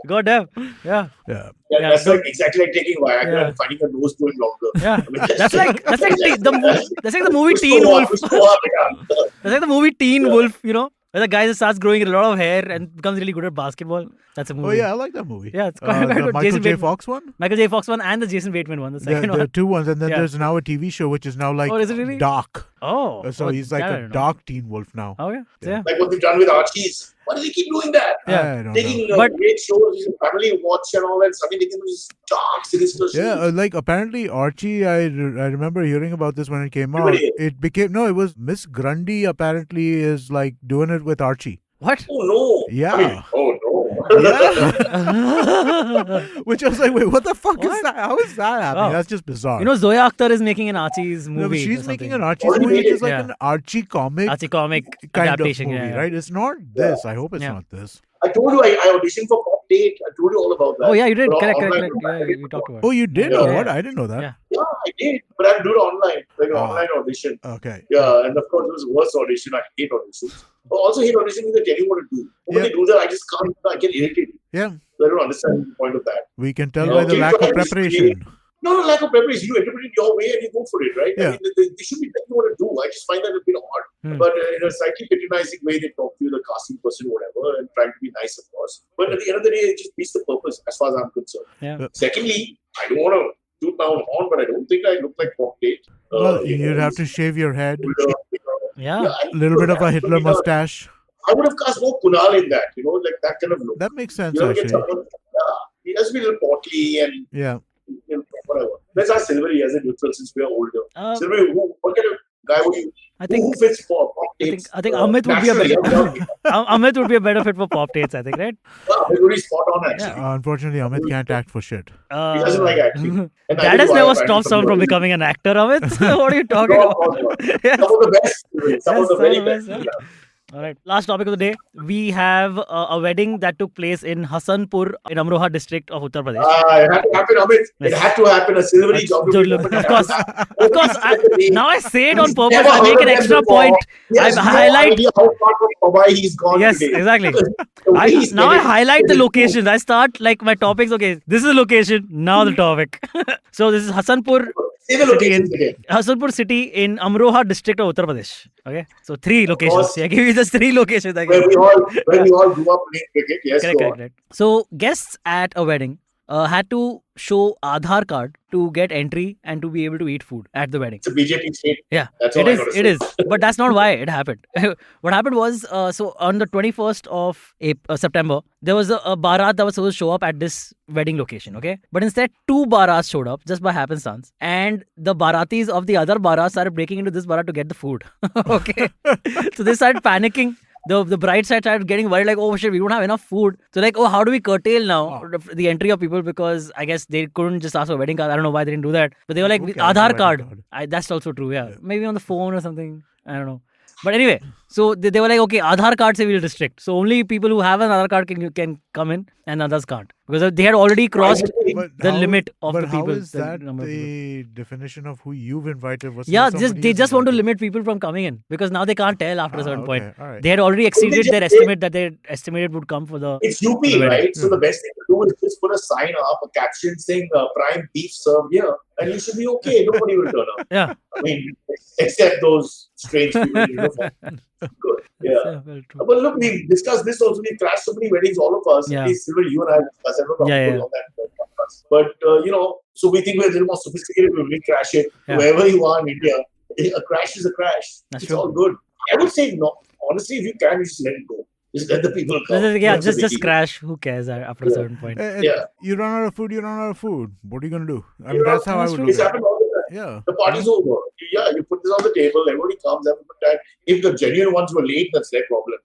God damn. Yeah. Yeah. Yeah, that's like exactly like taking Viagra Yeah. and finding a nose going longer. Yeah. I mean, That's like the movie Usko Teen hua, Wolf. usko hua, beta. That's like the movie Teen Wolf, you know, where the guy just starts growing a lot of hair and becomes really good at basketball. That's a movie. Oh yeah, I like that movie. Yeah, it's quite the good. Michael Jason J. Bateman. Fox one. Michael J. Fox one and the Jason Bateman one, the second There are one. two ones, and then Yeah. there's now a TV show which is now like Oh, is it really? dark. Oh. So he's like that I a don't know. dark teen wolf now. Oh, yeah. So, yeah. Like what they've done with Archie's. Why do they keep doing that? Yeah. I don't Taking know. But- great shows, family watch and all that, suddenly taking these dark, sinister shows. Yeah, like apparently Archie, I remember hearing about this when it came out. Really? It became, no, it was Miss Grundy apparently is like doing it with Archie. What? Oh no. Yeah. I mean, oh no. Yeah. Which I was like, wait, what the fuck is What? that? How is that happening? Wow. That's just bizarre. You know, Zoya Akhtar is making an Archie's movie. no, but or she's making an something. Archie movie, which is like Yeah. an Archie comic Archie comic kind adaptation. of movie, yeah. right? It's not this. I hope it's Yeah. not this. I told you I auditioned for Pop Date. I told you all about that. Oh, yeah, you did. But Correct. online, Yeah, we talked about it. Oh, you did? Yeah. Oh, what? I didn't know that. Yeah. Yeah, I did. But I do it online, like an Oh. online audition. Okay. Yeah, and of course it was the worst audition. I hate auditions. But also hate auditions because they tell you what to do. When Yeah. they do that, I just can't. I get irritated. Yeah. I don't understand the point of that. We can tell Yeah. by the Okay, lack so of I just preparation. No, lack of preparation. You interpret it your way and you go for it, right? Yeah. I mean, they should be telling you what to do. I just find that a bit odd. Hmm. But in a slightly patronizing way, they talk to you, the casting person, whatever, and trying to be nice, of course. But at the end of the day, it just beats the purpose, as far as I'm concerned. Yeah. Secondly, I don't want to toot down horn, but I don't think I look like Pop Date. Well, you'd have to shave your head, Yeah. a little bit of a Hitler mustache. I would have cast more Kunal in that, like that kind of look. That makes sense, You know, get actually. someone, he has to be a little portly and Yeah. whatever. Let's ask Silverie as a neutral since we are older. Silverie, what kind of guy would you? I think who fits for Pop Dates? I think Amit would be a naturally, better Amit would be a better fit for Pop Dates, I think, right? He's really spot on actually. Unfortunately, Amit can't act for shit. He doesn't like acting. And That I has do, never I stopped someone from becoming an actor, Amit. What are you talking No, about? no, no. Yes. Some of the best. Some Yes, of the some very of the best. best, Yeah. All right. Last topic of the day. We have a wedding that took place in Hasanpur in Amroha district of Uttar Pradesh. It had to happen, Amit. It Yes. had to happen. A Silverie geography. Of course. Of course. Now I say it on purpose. Never I make heard an of them extra before. point. Yes, I no highlight. idea how far from Mumbai he's gone Yes, today. exactly. The way he's Now I getting- highlight the locations. I start like my topics. Okay, this is the location. Now the topic. So this is Hasanpur Say the city in locations again. Hasanpur city in Amroha district of Uttar Pradesh. Okay, so 3 locations. course. I give you just 3 locations. I give Where you. we all grew up playing cricket. Yes, Correct, go correct, on. correct. So guests at a wedding had to show Aadhar card to get entry and to be able to eat food at the wedding. It's a BJP state. Yeah, That's all it I is. gotta It say. is. But that's not why it happened. What happened was, so on the 21st of September, there was a barat that was supposed to show up at this wedding location. Okay, but instead 2 barats showed up just by happenstance, and the baratis of the other barat started breaking into this barat to get the food. Okay, so they started panicking. The bride side started getting worried, like, oh shit, we don't have enough food. So like, oh, how do we curtail now the entry of people? Because I guess they couldn't just ask for a wedding card. I don't know why they didn't do that. But they were like, Who with cares Aadhar about card. wedding That's also true, yeah. Maybe on the phone or something. I don't know. But anyway, so they were like, okay, Aadhar card se we'll restrict. So only people who have an Aadhar card can come in and others can't. Because they had already crossed But the how- limit of but the people. how is the that number of people. the definition of who you've invited versus Yeah, somebody they who's just want to invited? limit people from coming in because now they can't tell after a certain okay, point. all right. They had already exceeded just their say- estimate that they estimated would come for the. It's UP, the wedding. right? So the best thing to do is just put a sign up, a caption saying prime beef served here, and you should be okay. Nobody will turn up. Yeah. I mean, except those strange people in uniform. Good. Yeah. Well, true. But look, we discussed this also. We crashed so many weddings, all of us. Yeah. At least Silver, you and I discussed. I don't know Yeah, how yeah. on that podcast. But, so we think we're a little more sophisticated when we crash it. Yeah. Wherever you are in India, a crash is a crash. That's it's true. all good. I would say, no. Honestly, if you can, you just let it go. Just let the people come. Yeah, That's a just biggie. crash. Who cares after a certain point? Yeah. You run out of food, you run out of food. What are you going to do? I mean, that's how I that's would true. do It's it. happened all the time. Yeah. The party's over. Yeah, you put this on the table, everybody comes, have a good time. If the genuine ones were late, that's their problem,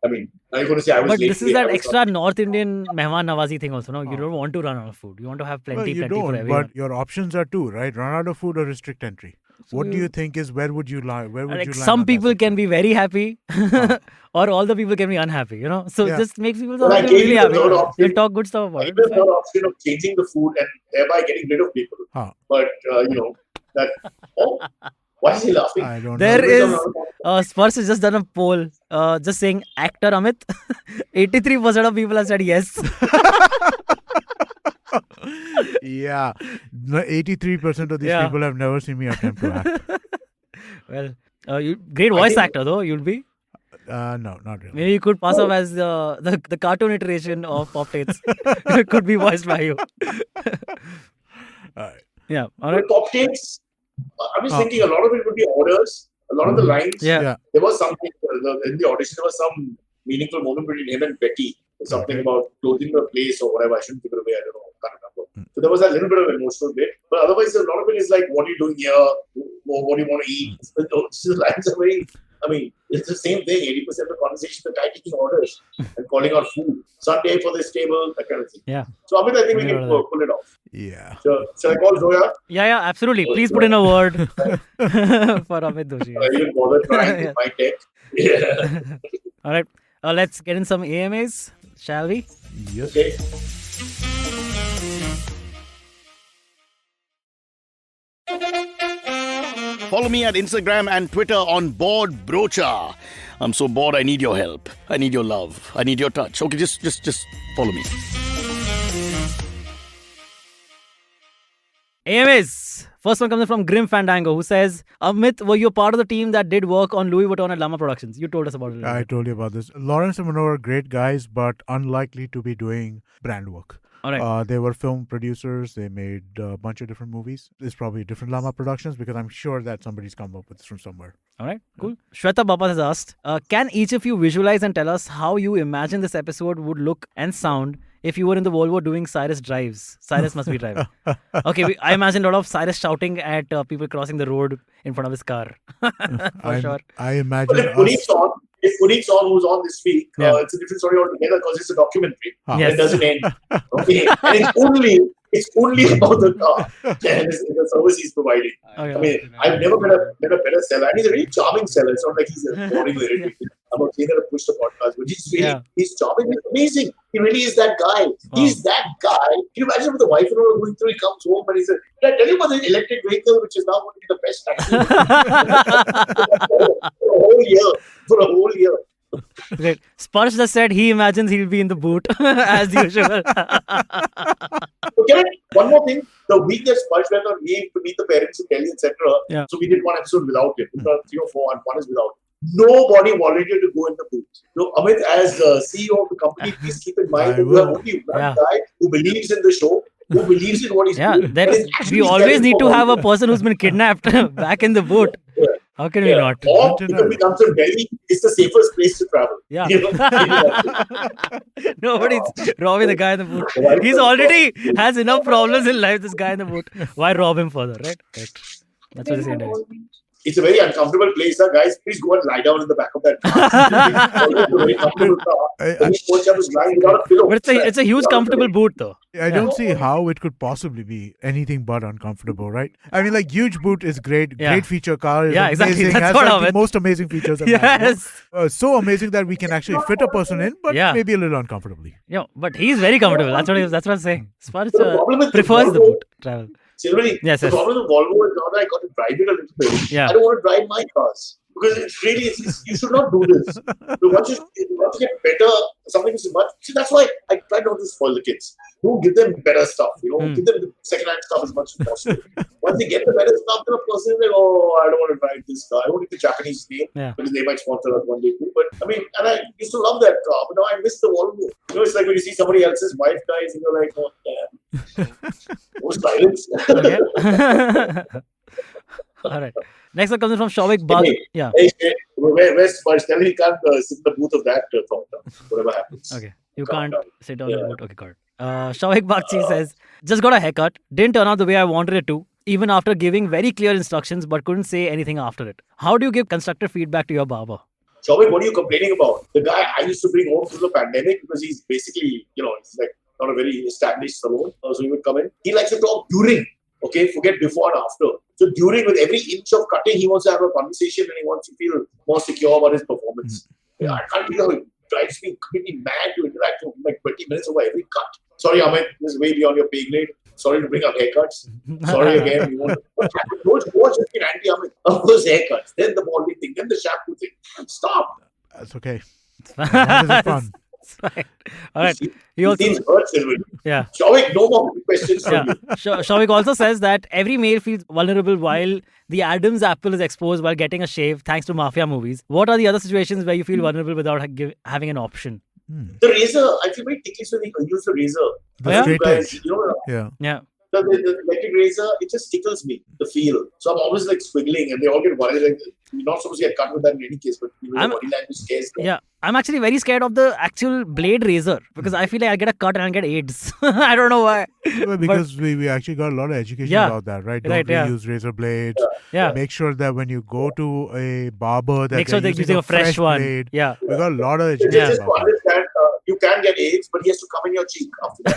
I mean, are you going to say I was But late? this is today, that I was extra North Indian mehman nawazi thing also. No, you don't want to run out of food. You want to have Well, plenty you for don't, everyone. but your options are two, right? Run out of food or restrict entry. What do you think is where would you lie? Where would Like you land some on that people can situation? be very happy, or all the people can be unhappy. So Yeah. just makes people Well, I gave really you the happy. third option. They'll talk good stuff about it. Even the option of changing the food and thereby getting rid of people. Huh. But, that. Oh, Why is he laughing? I don't There know. is Spurs has just done a poll, just saying actor Amit. 83% of people have said yes. Yeah. 83% of these Yeah. people have never seen me attempt to act. Well, great voice actor though. You'll be. No, not really. Maybe you could pass off as the cartoon iteration of Pop Tates. It could be voiced by you. Alright. Yeah. All right. With Pop Takes, I was thinking a lot of it would be orders. A lot of the lines. Yeah. There was something in the audition. There was some meaningful moment between him and Becky. Something about closing the place or whatever. I shouldn't give it away. I don't know. Can't remember. So there was a little bit of emotional bit. But otherwise, a lot of it is like, what are you doing here? What do you want to eat? The lines are very. I mean, it's the same thing. 80% of the conversation, the guy taking orders and calling out food. Sunday for this table, that kind of thing. Yeah. So, Amit, I think we can pull it off. Yeah. So, shall I call Zoya? Yeah, absolutely. Please put in a word for Amit Doshi. I didn't bother trying with my tech. Yeah. All right. Let's get in some AMAs, shall we? Yes. Okay. Follow me at Instagram and Twitter on Bored Brocha. I'm so bored, I need your help. I need your love. I need your touch. Okay, just follow me. AMAs. First one comes in from Grim Fandango, who says, Amit, were you part of the team that did work on Louis Vuitton at Lama Productions? You told us about it. I told you about this. Lawrence and Manor are great guys, but unlikely to be doing brand work. All right. They were film producers. They made a bunch of different movies. It's probably different Lama Productions because I'm sure that somebody's come up with this from somewhere. All right, cool. Shweta Baba has asked, can each of you visualize and tell us how you imagine this episode would look and sound if you were in the Volvo doing Cyrus drives? Cyrus must be driving. Okay, I imagine a lot of Cyrus shouting at people crossing the road in front of his car. For sure. I imagine. But if Puneet's on, who's on this week, it's a different story altogether because it's a documentary. Yes. It doesn't end. Okay, and it's only about the car and the service he's providing. Okay. I mean, I've never met a better seller, and he's a really charming seller. It's not like he's a boring irritating. I'm not saying that to push the podcast, but he's charming. He's amazing. He really is that guy. Wow. He's that guy. Can you imagine with the wife and all going through? He comes home and he says, "Did I tell you about the electric vehicle, which is now going to be the best taxi for a whole year." Great. Sparsh just said he imagines he'll be in the boot as usual. Okay, one more thing. The week that Sparsh went on leave to meet the parents in Delhi, etc. Yeah. So we did one episode without him. We got 3 or 4, and one is without. Nobody volunteered to go in the booth. So, Amit, as CEO of the company, please keep in mind that you have only one guy who believes in the show, who believes in what he's doing. We always need to have a person who's been kidnapped back in the boot. Yeah. How can we not? Or because we come from Delhi, it's the safest place to travel. Yeah. You know? Nobody's robbing the guy in the boot. He's already has enough problems in life, this guy in the boot. Why rob him further, right? That's what he's saying. It's a very uncomfortable place, guys. Please go and lie down in the back of that car. But it's a huge comfortable boot though. I don't see how it could possibly be anything but uncomfortable, right? I mean, like, huge boot is great. Great feature car. Is exactly. amazing. That's has what the most amazing features. Yes. So amazing that we can actually fit a person in, but maybe a little uncomfortably. Yeah, but he's very comfortable. That's what I'm saying. Sparsh prefers the boot travel. Silverie, yes. The problem with Volvo is now that I got to drive it a little bit. Yeah. I don't want to drive my cars because it's really, you should not do this. So once you get better, something is much. See, that's why I try not to spoil the kids. Don't give them better stuff. Give them the second-hand stuff as much as possible. Once they get the better stuff, then a person is like, oh, I don't want to drive this car. I want to get the Japanese name because they might sponsor us one day too. But I mean, and I used to love that car, but now I miss the Volvo. You know, it's like when you see somebody else's wife dies and you're like, oh, damn. No silence. All right. Next one comes in from Shavik Bag. Yeah. Where's Sparsh? Tell me he can't sit in the booth of that whatever happens. Okay. You can't sit on the boot. Okay, got it. Shavik Bagchi says, just got a haircut. Didn't turn out the way I wanted it to, even after giving very clear instructions, but couldn't say anything after it. How do you give constructive feedback to your barber? Shavik, what are you complaining about? The guy I used to bring home through the pandemic because he's basically, he's like not a very established salon. So he would come in. He likes to talk during. Okay, forget before and after. So during, with every inch of cutting, he wants to have a conversation and he wants to feel more secure about his performance. Yeah, I can't tell you, it drives me completely mad to interact for like 20 minutes over every cut. Sorry, Amit, this is way beyond your pay grade. Sorry to bring up haircuts. Sorry again. Don't watch it in Amit. Of course, haircuts. Then the balding thing. Then the shampoo thing. Stop. That's okay. That isn't fun. It's fine. All right. He also hurts a little. Yeah. Shavik, no more questions from you. Shavik also says that every male feels vulnerable while the Adam's apple is exposed while getting a shave thanks to mafia movies. What are the other situations where you feel vulnerable without having an option? The razor, I feel very ticklish when I use the razor. The straight edge. Yeah. The electric razor, it just tickles me, the feel. So I'm always like squiggling and they all get worried. Like, you're not supposed to get cut with that in any case, but body language scares them. Yeah. I'm actually very scared of the actual blade razor because I feel like I'll get a cut and I'll get AIDS. I don't know why. Well, because we actually got a lot of education about that, right? Don't use razor blades. Yeah. Make sure that when you go to a barber, that make sure they're using a fresh one. Blade. Yeah. We got a lot of education. Just to understand, you can get AIDS, but he has to come in your cheek after that.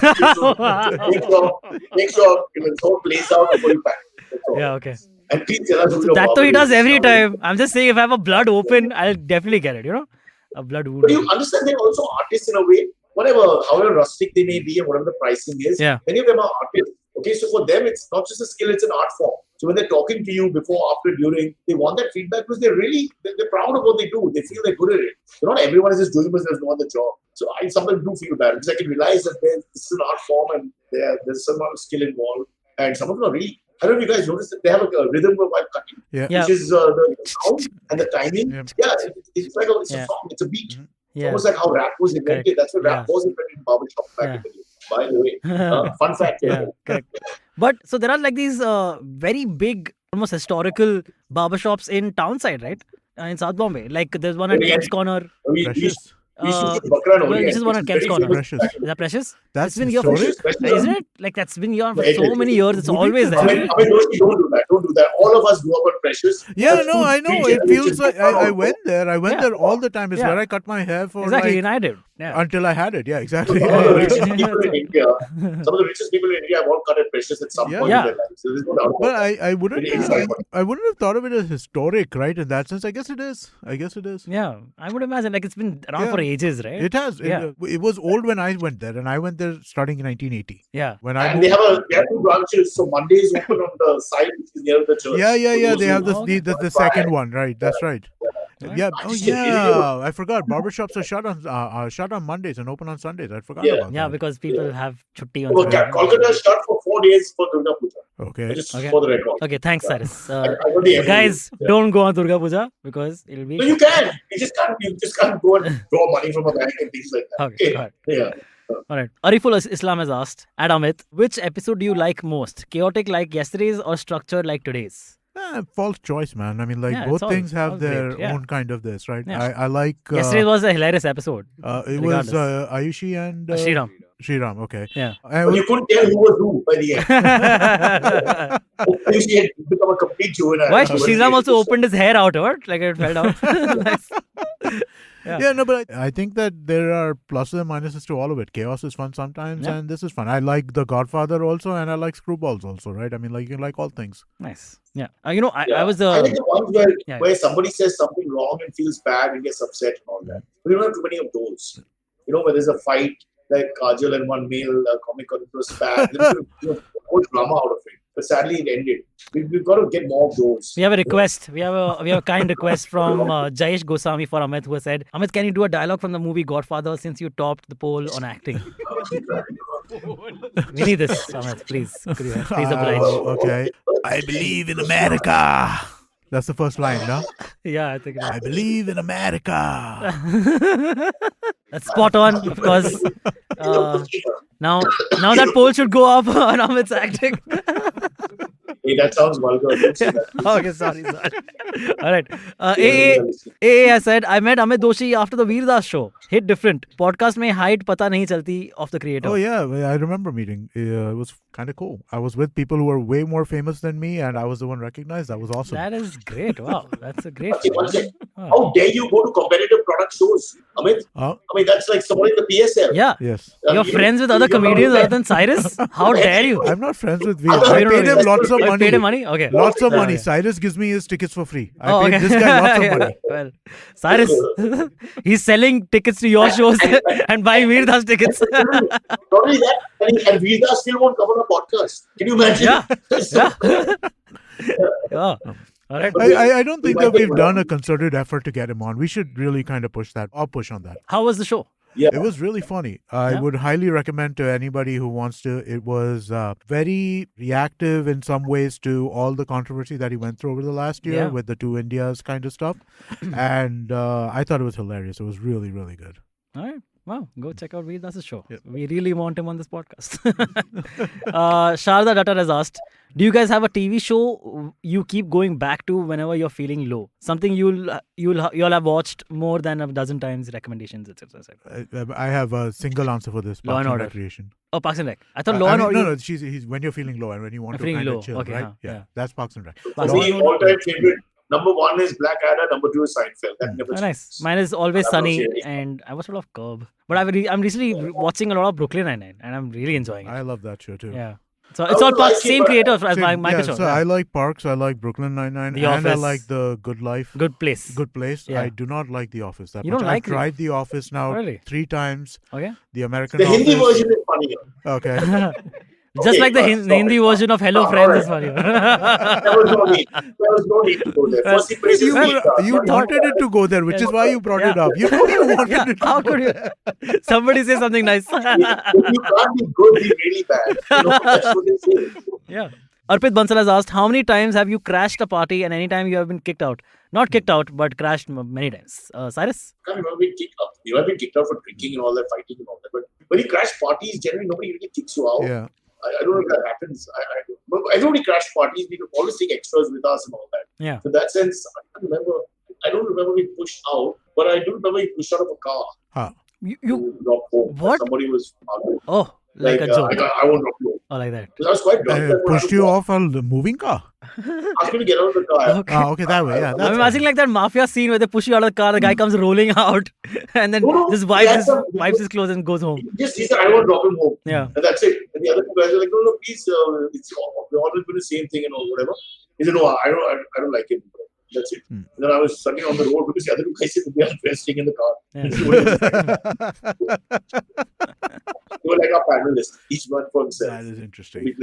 make sure the whole plays out before you pack. Yeah, okay. And please tell us that though he does every time. I'm just saying if I have a blood open, I'll definitely get it, a blood wound. But you understand they're also artists in a way. However rustic they may be and whatever the pricing is, many of them are artists. Okay, so for them, it's not just a skill, it's an art form. So when they're talking to you before, after, during, they want that feedback because they're proud of what they do. They feel they're good at it. So not everyone is just doing because there's no other job. So I sometimes do feel bad because I can realize that this is an art form and there's some amount of skill involved. And some of them are really, I don't know if you guys noticed that they have a rhythm while cutting, which is the sound and the timing. Yeah, it's like it's a song, it's a beat. It's almost like how rap was invented. Correct. That's why rap was invented in barbershop back in the day. By the way, fun fact. Correct. But so there are like these very big, almost historical barbershops in townside, right? In South Bombay. Like there's one at Kemp's Corner. Precious. This is one at Kemp's Corner. Precious. Is that Precious? That's been here for, isn't it? Like that's been here for so many years. It's always there. Don't do that. All of us grew up on Precious. Yeah, no, I know. It feels like I went there. I went there all the time. It's where I cut my hair for and I did. Yeah. Until I had it. Yeah, exactly. Some of the richest people in India, have all cut at Precious at some point in their lives. So there's no doubt. But I wouldn't have thought of it as historic, right? In that sense, I guess it is. Yeah, I would imagine like it's been around for ages, right? It has. It was old when I went there, and I went there starting in 1980. Yeah. They have two branches. So Monday is open on the side, which is near the church. Yeah. They have the second one, right? That's right. Yeah. Oh, yeah. I forgot. Barbershops are shut on Mondays and open on Sundays. I forgot about that. Yeah, because people have chutti on Sunday. Kolkata is shut for 4 days for Durga Puja. Okay. Just for the record. Okay, thanks, Cyrus. Guys, don't go on Durga Puja because it'll be. No, you can. You just can't go and draw money from a bank and things like that. Okay. Yeah. All right. Ariful Islam has asked, at Amit, which episode do you like most? Chaotic like yesterday's or structured like today's? False choice, man. I mean, both things have their own kind of this, right? Yeah. I like... Yesterday was a hilarious episode. It was Ayushi and... Shriram, okay. Yeah. But you couldn't tell who was who by the end. Ayushi had become a complete juvenile. Why? Shriram also opened his hair outward, like it fell down. Nice. Yeah, no, but I think that there are pluses and minuses to all of it. Chaos is fun sometimes, and this is fun. I like The Godfather also, and I like Screwballs also, right? I mean, you can like all things. Nice. Yeah. I was... I like the ones where somebody says something wrong and feels bad and gets upset and all that. But we don't have too many of those. Where there's a fight, like Kajal and one male comic got into a spat. There's a whole drama out of it. But sadly, it ended. We've got to get more of those. We have a request. We have a kind request from Jayesh Goswami for Amit, who has said, Amit, can you do a dialogue from the movie Godfather since you topped the poll on acting? We need this, Amit. Please oblige. Okay. I believe in America. That's the first line, no? Yeah, I think it is. I believe in America. That's spot on, of course. Now that poll should go up on Amit's acting. Hey, that sounds vulgar. Okay, sorry. All right. AA has said, I met Amit Doshi after the Veer Das show. Hit different. Podcast mein height pata nahi chalti of the creator. Oh, yeah. I remember meeting. It was kind of cool. I was with people who were way more famous than me, and I was the one recognized. That was awesome. That is great. Wow. That's a great show. How dare you go to competitive product shows, Amit? I mean, that's like supporting the PSL. Yeah. Yes. You're friends with other comedians other than Cyrus? How dare you? I'm not friends with Veer. I paid him lots of You money. paid him money? Okay. Lots of Yeah, money. yeah. Cyrus gives me his tickets for free. I Oh, paid okay. this guy lots of money. Well, Cyrus, he's selling tickets to your shows and buying Veerdas tickets. Not only that, and Veerdas still won't come on a podcast. Can you imagine? Yeah. All right. I don't think that we've done a concerted effort to get him on. We should really kind of push that. I'll push on that. How was the show? Yeah. It was really funny. I would highly recommend to anybody who wants to. It was very reactive in some ways to all the controversy that he went through over the last year with the two Indias kind of stuff. And I thought it was hilarious. It was really, really good. All right. Wow. Go check out Veerdas' show. Yep. We really want him on this podcast. Sharda Datta has asked, do you guys have a TV show you keep going back to whenever you're feeling low? Something you'll have watched more than a dozen times, recommendations, etc. I have a single answer for this. Law and Order. Recreation. Oh, Parks and Rec. I thought Law and Order. No. He's when you're feeling low and when you want to kind of chill, okay, right? Yeah, that's Parks and Rec. For me, all-time favorite. Number 1 is Blackadder. Number 2 is Seinfeld. That never changes. Nice. Mine is Always Sunny, and I was sort of Curb. But I'm recently watching a lot of Brooklyn Nine-Nine, and I'm really enjoying it. I love that show too. Yeah. So it's all Parks, same creator as Michael Show. So I like Parks, I like Brooklyn Nine-Nine, and I like The Good Life. Good Place. Good Place. Yeah. I do not like The Office that You much. don't like I've tried The Office now 3 times. Okay. The American The Office. Hindi version is funnier. Okay. Just like the Hindi version of Hello Friends is funny. There was no need to go there. First, you wanted it to go there, which is why you brought it up. You know you wanted it to How could you? Somebody say something nice. If you can't be good, be really bad. That's what they say. Yeah. Arpit Bansal has asked, how many times have you crashed a party and any time you have been kicked out? Not kicked out, but crashed many times. Cyrus? I can't remember being kicked out. You have been kicked out for drinking and all that, fighting and all that. But when you crash parties, generally nobody really kicks you out. Yeah. I don't know if that happens. I don't really crash parties. We always take extras with us and all that. Yeah. So in that sense, I don't remember being pushed out, but I do remember being pushed out of a car. You drop home. what? Somebody was. Oh, like a joke. I won't drop you home. Oh, like that. Because I was quite drunk. Pushed you off a moving car? Asked me to get out of the car. Okay, that way. Yeah. I'm imagining like that mafia scene where they push you out of the car, the guy comes rolling out, and then just wipes his clothes and goes home. He said, I won't drop him home. Yeah. And that's it. And the other two guys are like, no, please, we've always been the same thing and all, whatever. He said, no, I don't like him. That's it. And then I was suddenly on the road because the other two guys said, we are resting in the car. They were like our panelists, each one for himself. That is interesting.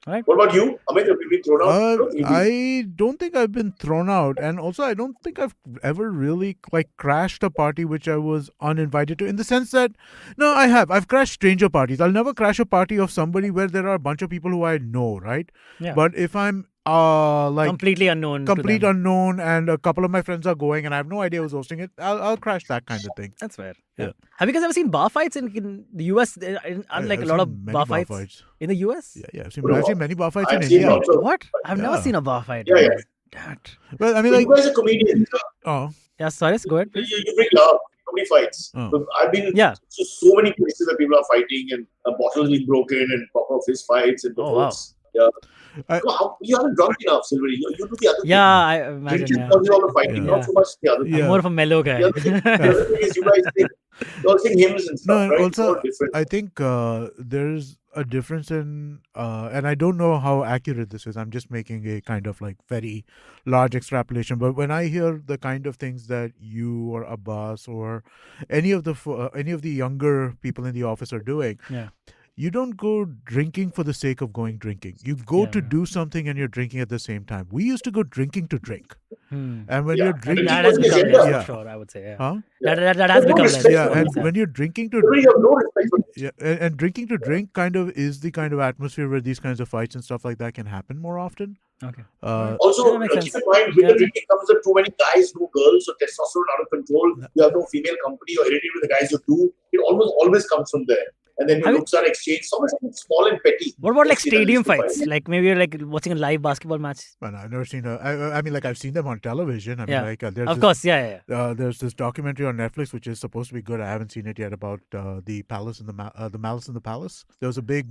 Right. What about you? Amit, have you been thrown out? I don't think I've been thrown out, and also I don't think I've ever really crashed a party which I was uninvited to. In the sense that, no, I have. I've crashed stranger parties. I'll never crash a party of somebody where there are a bunch of people who I know, right? Yeah. But if I'm completely unknown, unknown, and a couple of my friends are going, and I have no idea who's hosting it, I'll crash that kind of thing. That's fair. Yeah. Have you guys ever seen bar fights in the US? Unlike a lot of bar fights in the US. Yeah. I've seen many bar fights in India. What? I've never seen a bar fight. Yeah. That. Well, I mean, you guys are comedians. Oh. Yeah, Cyrus, go ahead. You bring love. Nobody fights. Oh. I've been to so many places that people are fighting and bottles being broken and proper fist fights and Yeah. You haven't drunk enough, Silverie. You do the other thing. Yeah, I imagine. Drinking causes all the fighting, not so much the other thing. I'm more of a mellow guy. The other thing is you guys all sing hymns and stuff, right? Also, I think there's a difference in, and I don't know how accurate this is. I'm just making a kind of very large extrapolation. But when I hear the kind of things that you or Abbas or any of the younger people in the office are doing, you don't go drinking for the sake of going drinking. You go to do something and you're drinking at the same time. We used to go drinking to drink. And when you're drinking... That has become less, for sure, I would say. Yeah. That has become less. Yeah, and when you're drinking to... and drinking to drink kind of is the kind of atmosphere where these kinds of fights and stuff like that can happen more often. Okay. Also, keep in mind, with the drinking comes with too many guys, no girls, so testosterone out of control. You have no female company or anything with the guys you do. It almost always comes from there. and then your looks are exchanged. So much small and petty. What about like That's the stadium fight. fights? Like maybe you're like watching a live basketball match. Well, I've never seen I mean, like I've seen them on television. I mean, Yeah. like there's Of this, course, yeah. there's this documentary on Netflix which is supposed to be good. I haven't seen it yet about the palace in the Malice in the Palace. There was a big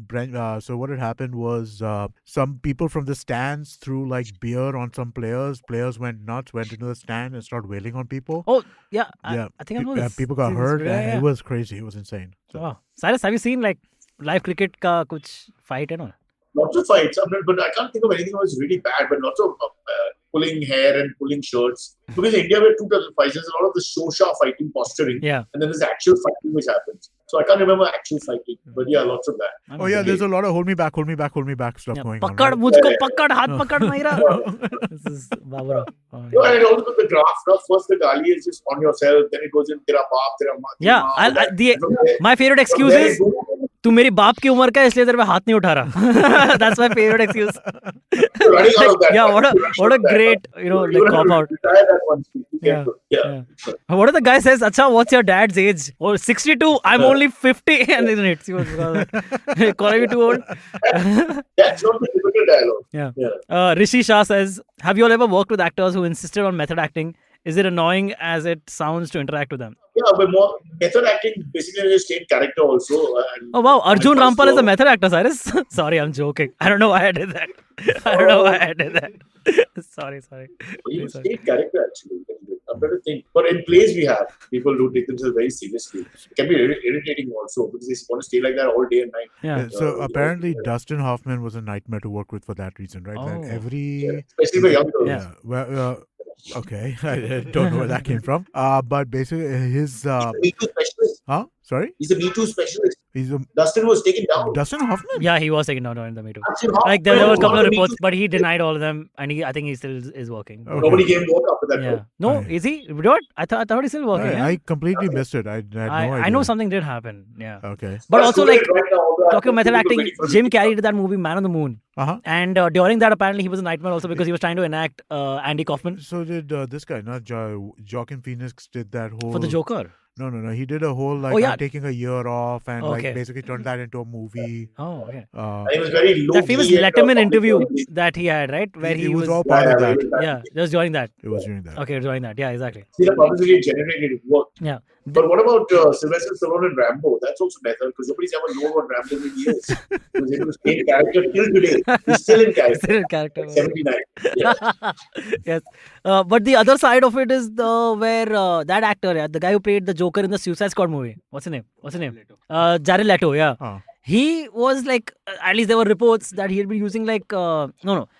so what had happened was some people from the stands threw like beer on some players. Players went nuts, went into the stand and started wailing on people. Oh, yeah. Yeah, I think I know this. people got See this hurt. video, And yeah. It was crazy. It was insane. So, Wow. Cyrus, have you seen like live cricket ka kuch fight and all? Lots of fights, but I can't think of anything that was really bad. But lots of pulling hair and pulling shirts. Because in India, we have two types of fights. There's a lot of the shosha fighting, posturing, Yeah. and then there's actual fighting which happens. So I can't remember actual fighting, but yeah, lots of that. oh yeah, there's a lot of hold me back stuff Yeah. going on. Pakad, right? mujhko pakad, hath pakad, Maira. This is Babura. Oh, No, yeah. and also the graph. Now, first the gali is just on yourself, then it goes in tera baap, tera maa. Yeah, my favorite excuse is तू मेरी बाप की उम्र का है इसलिए तेरे पे हाथ नहीं उठा रहा. That's my favorite excuse. running out of that. Yeah, what a great, like cop out. Retire that one. Yeah. Yeah. What if the guy says, "Acha, what's your dad's age?" Oh, 62. I'm only 50, and then hits you. Calling you too old. That's not the typical dialogue. Yeah. Rishi Shah says, "Have you all ever worked with actors who insisted on method acting? Is it annoying as it sounds to interact with them?" Yeah, but more method acting basically is same character also. And Oh wow, Arjun it comes Rampal is to- a method actor, Cyrus. Sorry, I'm joking. I don't know why I did that. I don't know why I did that. Sorry. He was same character actually. I'm trying to think. But in plays we have people who take themselves very seriously. It can be irritating also because they want to stay like that all day and night. Yeah. So apparently Dustin Hoffman was a nightmare to work with for that reason, right? That Oh. every Especially for young girls. yeah, well, okay, I don't know where that came from. But basically his He's a Me Too specialist. huh? Sorry, He's a Me Too specialist. he's a Dustin was taken down. Dustin Hoffman. Yeah, he was taken down in the Me Too. Dustin Hoffman Like there were a was couple one of the Me reports, Too- but he denied all of them, and I think he still is working. Okay. Nobody gave him work after that. Yeah. role. No, Right. is he? What? I thought he's still working. yeah? I completely missed it. I had no idea. I know something did happen. Yeah. Okay. But That's also too like late right now, all the talking about method actors acting, people waiting for Jim the- Carrey did that movie Man on the Moon, and during that apparently he was a nightmare also because he was trying to enact Andy Kaufman So did this guy, not Joaquin Phoenix, did that whole for the Joker. No. He did a whole like Oh, yeah. I'm taking a year off and Okay. like basically turned that into a movie. Oh, okay. And he was very low. That famous key and, Letterman public interview service. that he had, right? Where It he was was. all part of Yeah, that. yeah. Yeah, just during that. It was during that. Okay, during that. Yeah, exactly. See, the publicity generated it worked. Yeah. But what about Sylvester Stallone and Rambo? That's also method because nobody's ever known what Rambo in years. He was able to stay in character till today. He's still in character. Still in character. At 79. Yeah. Yes. But the other side of it is where that actor, the guy who played the Joker in the Suicide Squad movie. What's his name? Jared Leto, yeah. Oh. He was like, at least there were reports that he had been using like,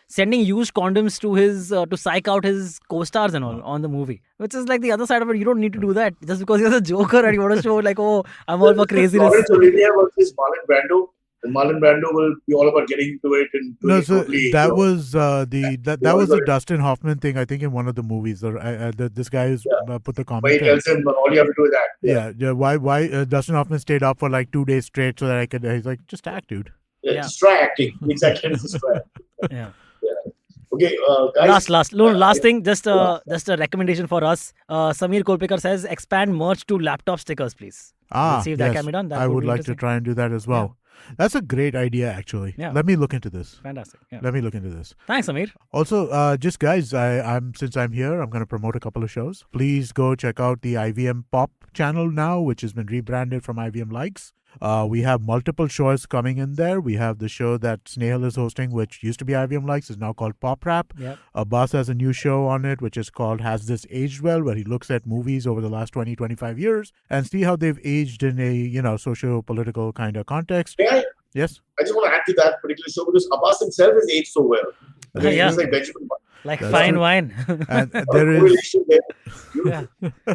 sending used condoms to his, to psych out his co-stars and all on the movie. Which is like the other side of it. You don't need to do that just because you're the Joker and you want to show like, oh, I'm all for craziness. Lawrence Olivier versus Marlon Brando. And Marlon Brando will be all about getting into it and No, doing so totally, that you know, was that was the Dustin Hoffman thing. I think in one of the movies, or this guy who's put the where he comment. tells him all you have to do is act. Yeah. Why Dustin Hoffman stayed up for like 2 days straight so that I could. He's like, just act, dude. Yeah. Just try acting. Exactly. Just try. Yeah. Okay, guys. Last thing, just a recommendation for us. Samir Kolpekar says, expand merch to laptop stickers, please. Let's see if that yes. can be done. That I would would be like to interesting. try and do that as well. That's a great idea, actually. Yeah. Let me look into this. Fantastic. Yeah. Let me look into this. Thanks, Samir. Also, just guys, since I'm here, I'm going to promote a couple of shows. Please go check out the IVM Pop channel now, which has been rebranded from IVM Likes. We have multiple shows coming in there. We have the show that Snehal is hosting, which used to be IVM Likes, is now called Pop Rap. Yep. Abbas has a new show on it, which is called Has This Aged Well, where he looks at movies over the last 20, 25 years and see how they've aged in a, socio-political kind of context. Yes? I just want to add to that particular show because Abbas himself has aged so well. Yeah. He's like Benjamin Button. Like That's fine true. wine. And there is... Correlation there. Yeah.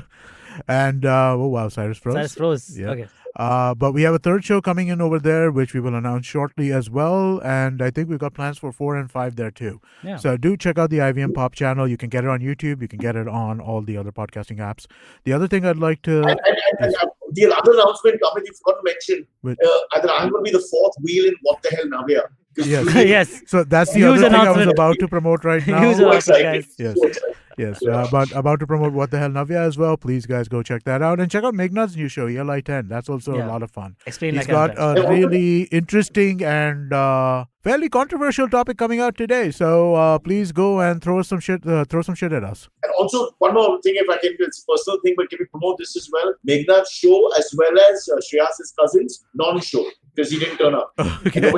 And, oh wow, Cyrus froze. Cyrus froze. Yeah. Okay. But we have a third show coming in over there, which we will announce shortly as well. And I think we've got plans for 4 and 5 there too. Yeah. So do check out the IVM Pop channel. You can get it on YouTube. You can get it on all the other podcasting apps. The other thing I'd like to... And the other announcement, Amit, you forgot to mention, Wait. either I'm going to be the fourth wheel in What the Hell Navya. Yes. Yes. So that's the Huge other thing I was announcement. about to promote right now. Huge So announcement, exciting. guys. Yes. So exciting. Yes, but about to promote What the Hell Navya as well. Please, guys, go check that out. And check out Meghnad's new show, ELI 10. That's also a lot of fun. Explain He's like got a really interesting and fairly controversial topic coming out today. So please go and throw some shit at us. And also, one more thing, if I can, it's a personal thing, but can we promote this as well? Meghnad's show as well as Shreyas's cousin's non-show, because he didn't turn up. Okay.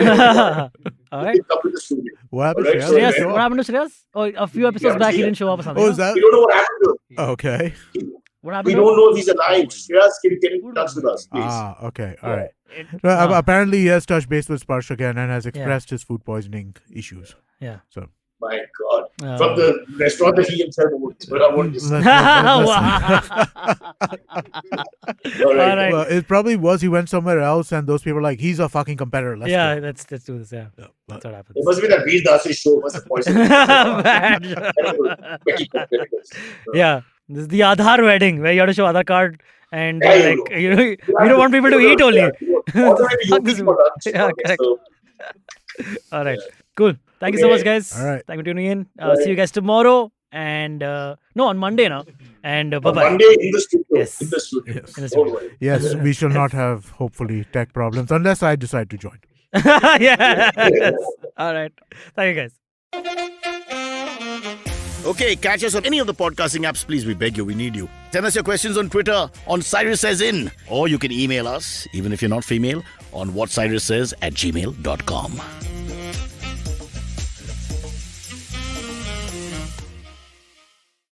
All right. Up in the studio. What happened, Alright, Shreyas? Shreyas, what happened to Shreyas? Oh, a few episodes back he didn't show up or something. Oh, is that? We don't know what happened to him. Okay. What happened We to him? don't know if he's alive. Shreyas, can you get in touch with us, please? Okay. All right. Ah. Apparently, he has touched base with Sparsh again and has expressed his food poisoning issues. Yeah. So. My God. From the restaurant that he himself owns. But I won't discuss. All right. Well, it probably was he went somewhere else and those people were like, he's a fucking competitor. Let's go. Let's do this. Yeah. That's what happens. It must be that Veer Das's show. Must have poisoned. Bad. Yeah. This is the Aadhar wedding where you have to show Aadhar card and we don't want people to eat only. Yeah, correct. All right. Cool. Thank you so much, guys. All right. Thank you for tuning in. See you guys tomorrow and on Monday now. And bye bye. Monday in the studio. Yes. In the studio. Yes. In the studio. Yes, we shall not have, hopefully, tech problems unless I decide to join. Yeah. All right. Thank you, guys. Okay, catch us on any of the podcasting apps, please. We beg you, we need you. Send us your questions on Twitter on Cyrus Says In. Or you can email us, even if you're not female, on whatcyrussays@gmail.com.